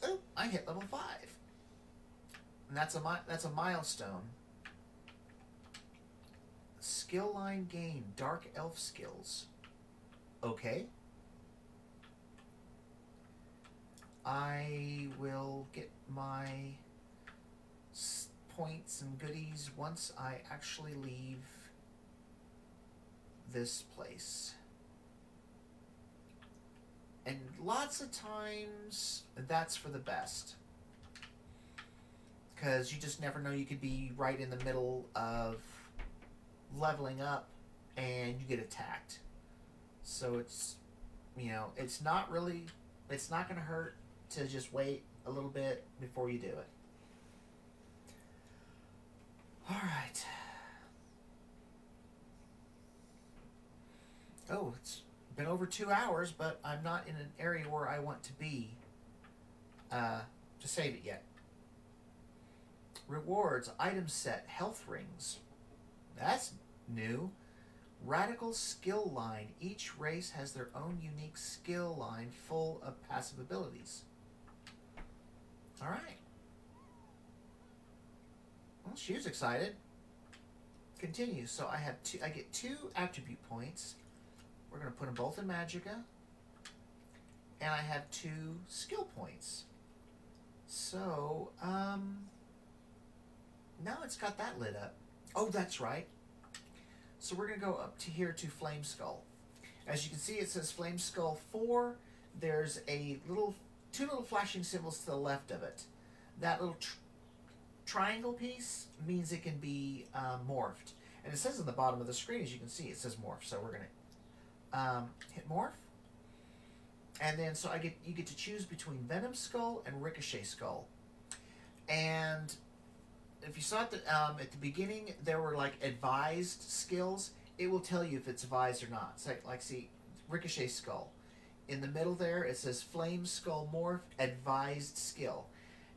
oh, I hit level 5, and that's a milestone. Skill line gain, dark elf skills. Okay. I will get my points and goodies once I actually leave this place. And lots of times, that's for the best. Because you just never know, you could be right in the middle of leveling up and you get attacked. So it's, you know, it's not really, it's not going to hurt to just wait a little bit before you do it. All right. Oh, it's been over 2 hours, but I'm not in an area where I want to be to save it yet. Rewards, item set, health rings. That's new. Radical skill line. Each race has their own unique skill line full of passive abilities. All right. Well, she was excited. Continue. So I have two. I get 2 attribute points. We're going to put them both in Magicka. And I have 2 skill points. So, now it's got that lit up. Oh, that's right. So we're going to go up to here to Flame Skull. As you can see, it says Flame Skull 4. There's a little, 2 little flashing symbols to the left of it. That little triangle piece means it can be morphed. And it says on the bottom of the screen, as you can see, it says morph. So we're going to hit morph. And then, so you get to choose between Venom Skull and Ricochet Skull. And if you saw it at the beginning, there were like advised skills. It will tell you if it's advised or not. It's like see, Ricochet Skull. In the middle there, it says Flame Skull Morph Advised Skill.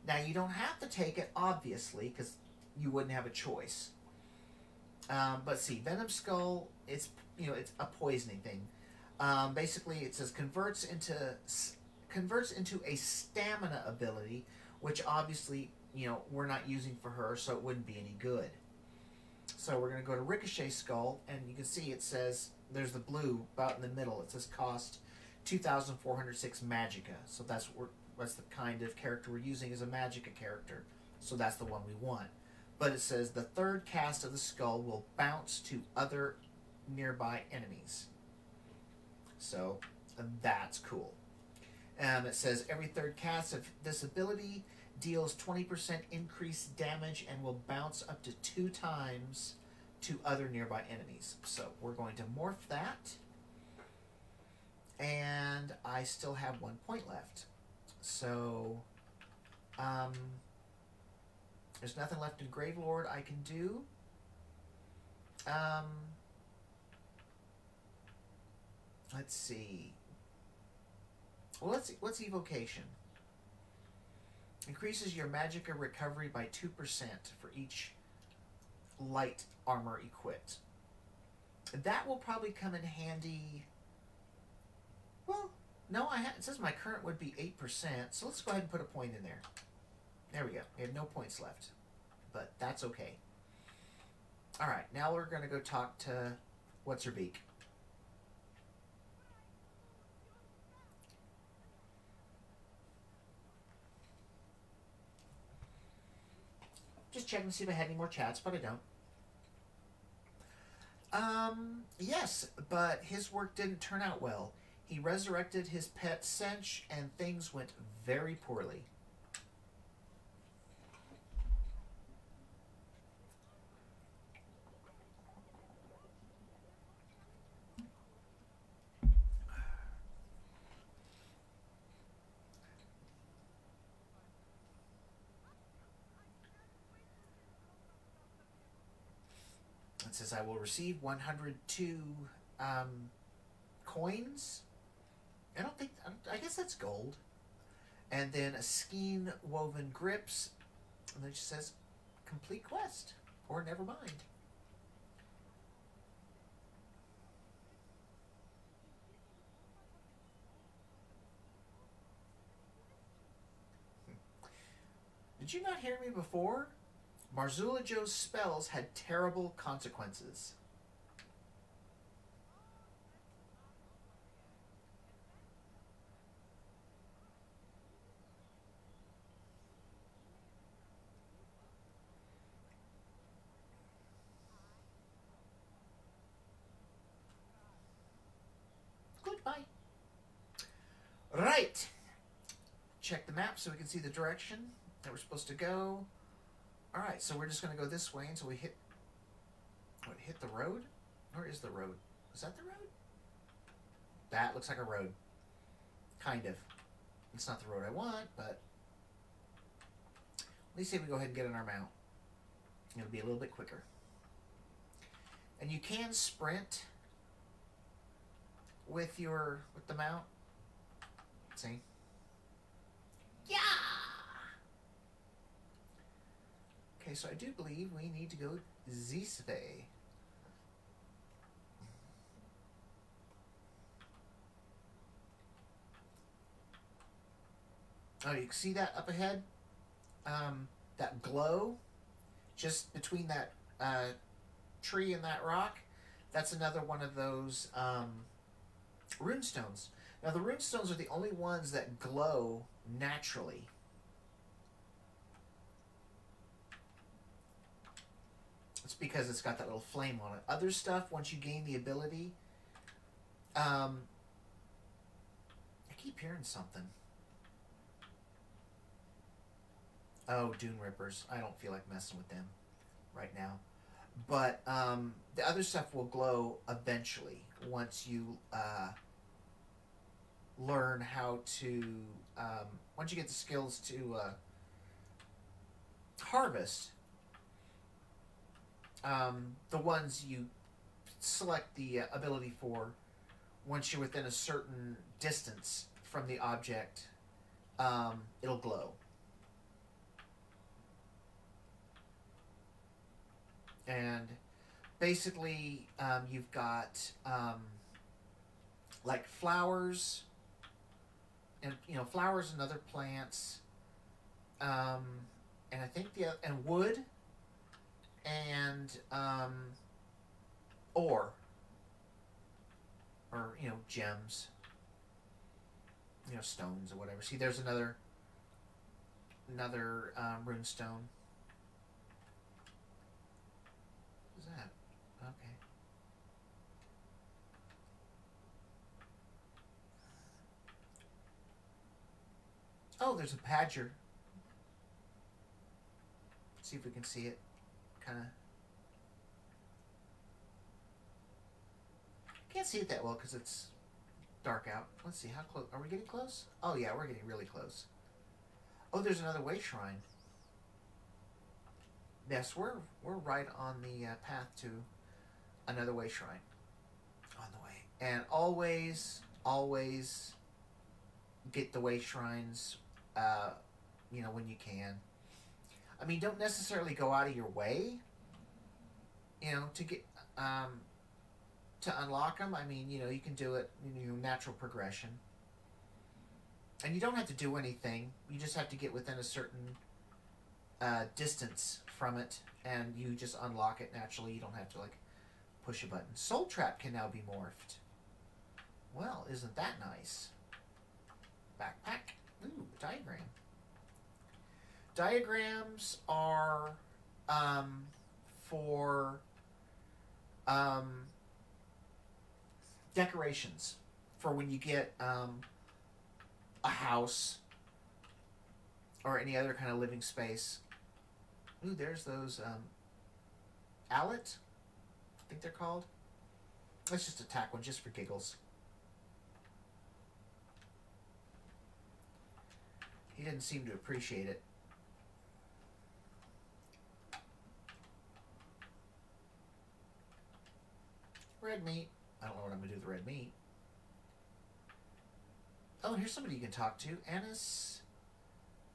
Now, you don't have to take it, obviously, because you wouldn't have a choice. But see, Venom Skull, it's a poisoning thing. Basically, it says converts into a stamina ability, which obviously, we're not using for her, so it wouldn't be any good. So we're going to go to Ricochet Skull, and you can see it says, there's the blue about in the middle. It says cost 2,406 Magicka. So that's the kind of character we're using as a Magicka character. So that's the one we want. But it says the third cast of the skull will bounce to other nearby enemies. So that's cool. It says every third cast of this ability deals 20% increased damage and will bounce up to 2 times to other nearby enemies. So we're going to morph that. And I still have 1 point left. So there's nothing left in Gravelord I can do. Let's see. Well, what's Evocation? Increases your Magicka recovery by 2% for each light armor equipped. That will probably come in handy. Well, no, it says my current would be 8%, so let's go ahead and put a point in there. There we go. We have no points left, but that's okay. All right, now we're going to go talk to What's-Her-Beak. Just checking to see if I had any more chats, but I don't. Yes, but his work didn't turn out well. He resurrected his pet Sench, and things went very poorly. It says I will receive 102 coins. I guess that's gold. And then a skein woven grips. And then it just says complete quest. Or never mind. Did you not hear me before? Marzula Joe's spells had terrible consequences. Goodbye. Right. Check the map so we can see the direction that we're supposed to go. All right, so we're just going to go this way until we hit the road? Where is the road? Is that the road? That looks like a road. Kind of. It's not the road I want, but at least say we go ahead and get on our mount. It'll be a little bit quicker. And you can sprint with the mount. See? Yeah! Okay, so I do believe we need to go this way. Oh, you can see that up ahead? That glow just between that tree and that rock? That's another one of those rune stones. Now, the rune stones are the only ones that glow naturally. It's because it's got that little flame on it. Other stuff, once you gain the ability... I keep hearing something. Oh, Dune Rippers. I don't feel like messing with them right now. But the other stuff will glow eventually once you learn how to... once you get the skills to harvest, the ones you select the ability for, once you're within a certain distance from the object, it'll glow. And basically, you've got like flowers, and flowers and other plants, and I think and wood, and ore, or gems, stones or whatever. See, there's another rune stone. What is that? Okay. Oh, there's a badger. Let's see if we can see it. Kind of. Can't see it that well because it's dark out. Let's see, how close are we getting close? Oh yeah, we're getting really close. Oh, there's another way shrine. Yes, we're right on the path to another way shrine. On the way, and always get the way shrines. When you can. I mean, don't necessarily go out of your way. To get to unlock them. I mean, you can do it in natural progression. And you don't have to do anything. You just have to get within a certain distance from it, and you just unlock it naturally. You don't have to, push a button. Soul Trap can now be morphed. Well, isn't that nice? Backpack. Ooh, diagram. Diagrams are for decorations, for when you get a house or any other kind of living space. Ooh, there's those Allet, I think they're called. Let's just attack one just for giggles. He didn't seem to appreciate it. Red meat. I don't know what I'm going to do with the red meat. Oh, here's somebody you can talk to. Anis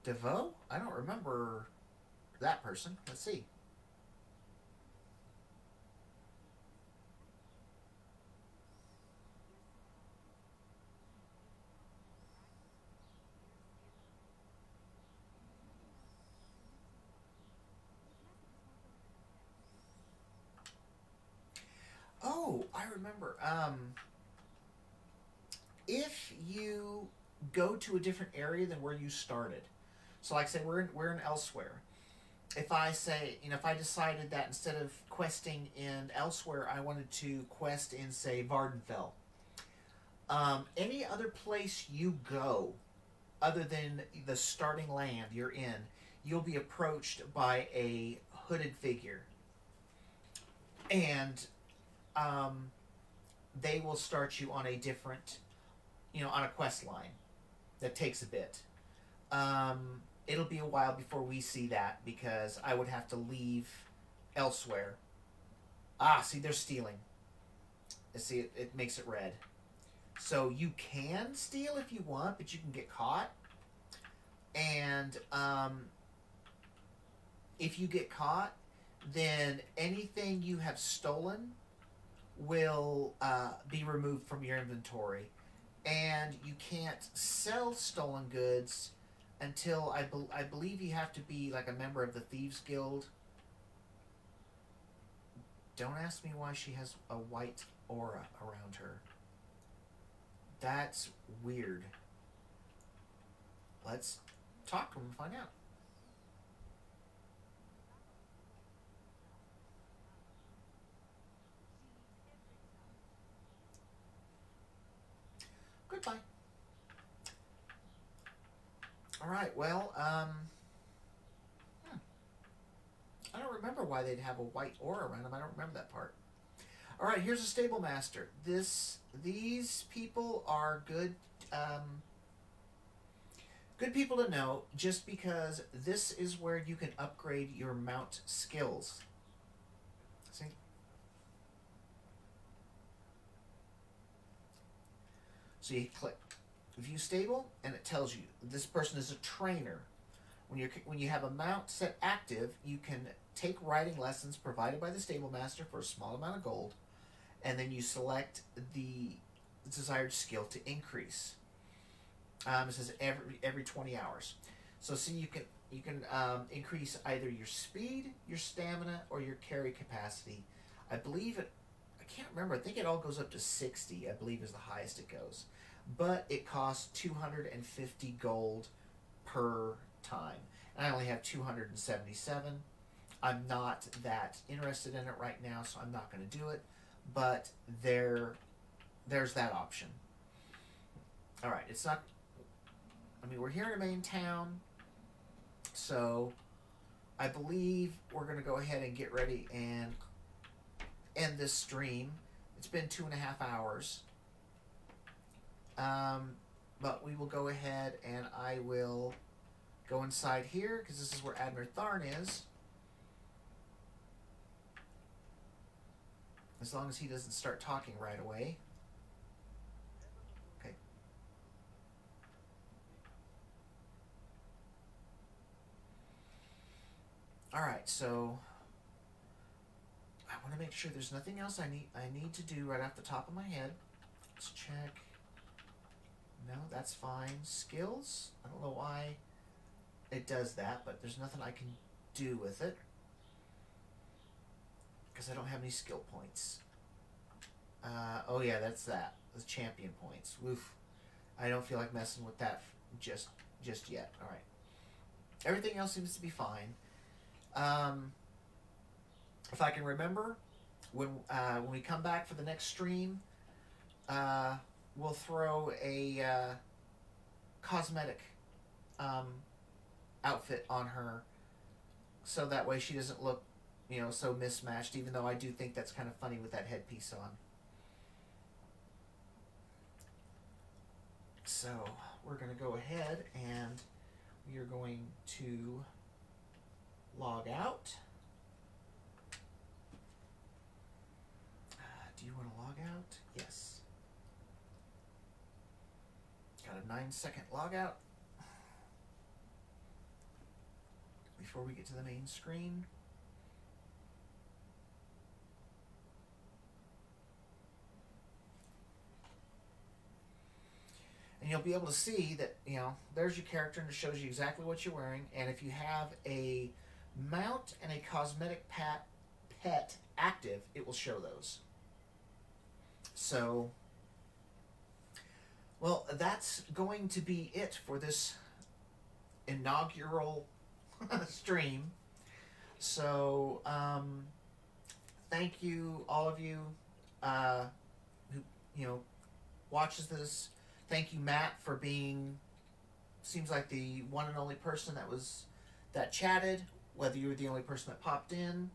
DeVoe? I don't remember that person. Let's see. Oh, I remember. If you go to a different area than where you started, so like say we're in Elsewhere. If I say, if I decided that instead of questing in Elsewhere, I wanted to quest in, say, Vardenfell, Any other place you go, other than the starting land you're in, you'll be approached by a hooded figure, and um, they will start you on a different, on a quest line that takes a bit. It'll be a while before we see that because I would have to leave elsewhere. Ah, see, they're stealing. See, it makes it red. So you can steal if you want, but you can get caught. And if you get caught, then anything you have stolen will be removed from your inventory. And you can't sell stolen goods until I believe you have to be like a member of the Thieves Guild. Don't ask me why she has a white aura around her. That's weird. Let's talk to him and find out. Goodbye. All right, well, I don't remember why they'd have a white aura around them. I don't remember that part. All right, here's a stable master. These people are good, good people to know, just because this is where you can upgrade your mount skills. See? So you click view stable, and it tells you this person is a trainer. When you have a mount set active, you can take riding lessons provided by the stable master for a small amount of gold, and then you select the desired skill to increase. It says every 20 hours. So see, you can increase either your speed, your stamina, or your carry capacity. I believe it. I can't remember. I think it all goes up to 60. I believe is the highest it goes, but it costs 250 gold per time, and I only have 277. I'm not that interested in it right now, so I'm not going to do it. But there's that option. All right, it's not. I mean, we're here in a main town, so I believe we're going to go ahead and get ready and end this stream. It's been 2.5 hours. But we will go ahead and I will go inside here because this is where Admiral Tharn is. As long as he doesn't start talking right away. Okay. Alright, so I want to make sure there's nothing else I need to do right off the top of my head. Let's check. No, that's fine. Skills? I don't know why it does that, but there's nothing I can do with it. Because I don't have any skill points. Oh yeah, that's that. The champion points. Woof. I don't feel like messing with that just yet. Alright. Everything else seems to be fine. If I can remember, when we come back for the next stream, we'll throw a cosmetic outfit on her, so that way she doesn't look, so mismatched, even though I do think that's kind of funny with that headpiece on. So we're going to go ahead and we are going to log out. Do you want to log out? Yes. Got a 9-second logout before we get to the main screen. And you'll be able to see that, there's your character and it shows you exactly what you're wearing. And if you have a mount and a cosmetic pet active, it will show those. So, well, that's going to be it for this inaugural stream. So, thank you, all of you, who, watches this. Thank you, Matt, for being, seems like the one and only person that chatted, whether you were the only person that popped in,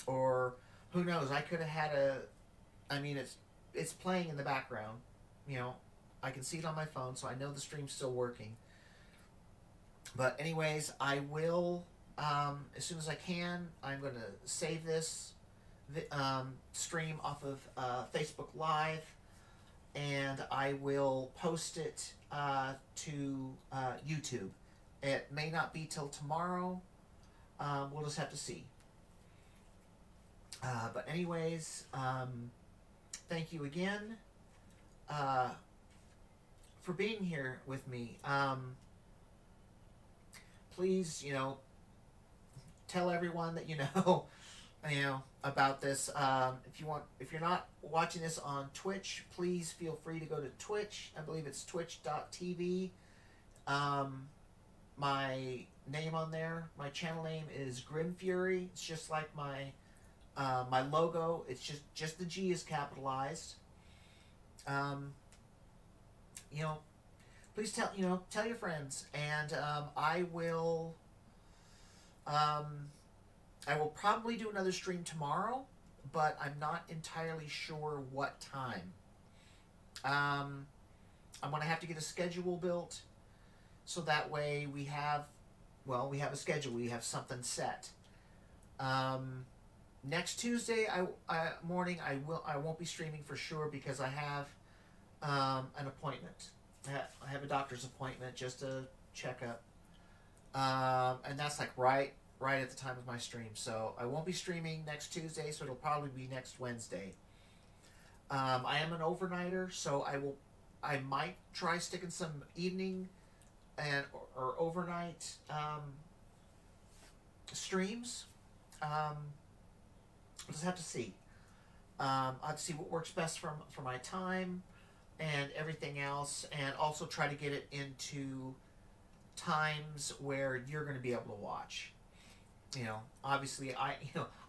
or who knows, I could have had I mean, it's playing in the background, you know, I can see it on my phone, so I know the stream's still working. But anyways, I will, as soon as I can, I'm going to save this stream off of Facebook Live, and I will post it to YouTube. It may not be till tomorrow. We'll just have to see. But anyways, thank you again for being here with me. Please, you know, tell everyone that you know, about this. If you're not watching this on Twitch, please feel free to go to Twitch. I believe it's twitch.tv. My name on there, my channel name is Grim Fury. It's just like my logo. It's just the G is capitalized. You know, please tell your friends, and I will probably do another stream tomorrow, but I'm not entirely sure what time. I'm gonna have to get a schedule built, so that way we have a schedule. We have something set. Next Tuesday morning I won't be streaming for sure, because I have an appointment. I have a doctor's appointment, just a checkup, and that's like right at the time of my stream. So I won't be streaming next Tuesday, so it'll probably be next Wednesday. I am an overnighter, so I might try sticking some evening or overnight streams. I'll just have to see. I'll have to see what works best for my time and everything else, and also try to get it into times where you're going to be able to watch. You know, obviously I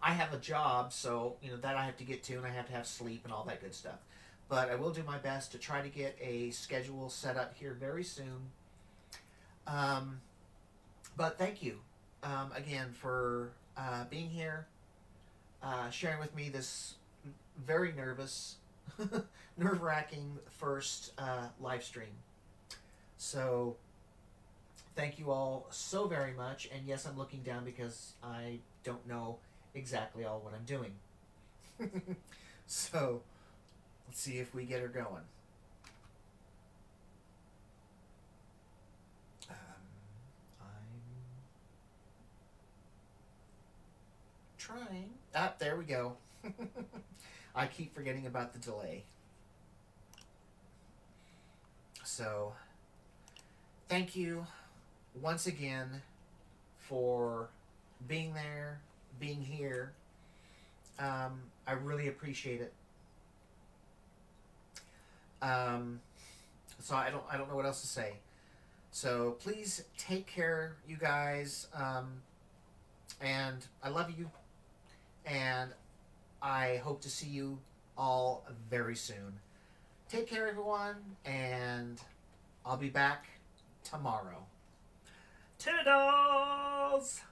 have a job, so that I have to get to, and I have to have sleep and all that good stuff. But I will do my best to try to get a schedule set up here very soon. But thank you again for being here, sharing with me this very nerve-wracking first live stream. So thank you all so very much. And yes, I'm looking down because I don't know exactly all what I'm doing. So let's see if we get her going. I'm trying. There we go. I keep forgetting about the delay. So thank you once again for being there, being here. I really appreciate it. So I don't know what else to say. So please take care, you guys. And I love you. And I hope to see you all very soon. Take care, everyone, and I'll be back tomorrow. Toodles!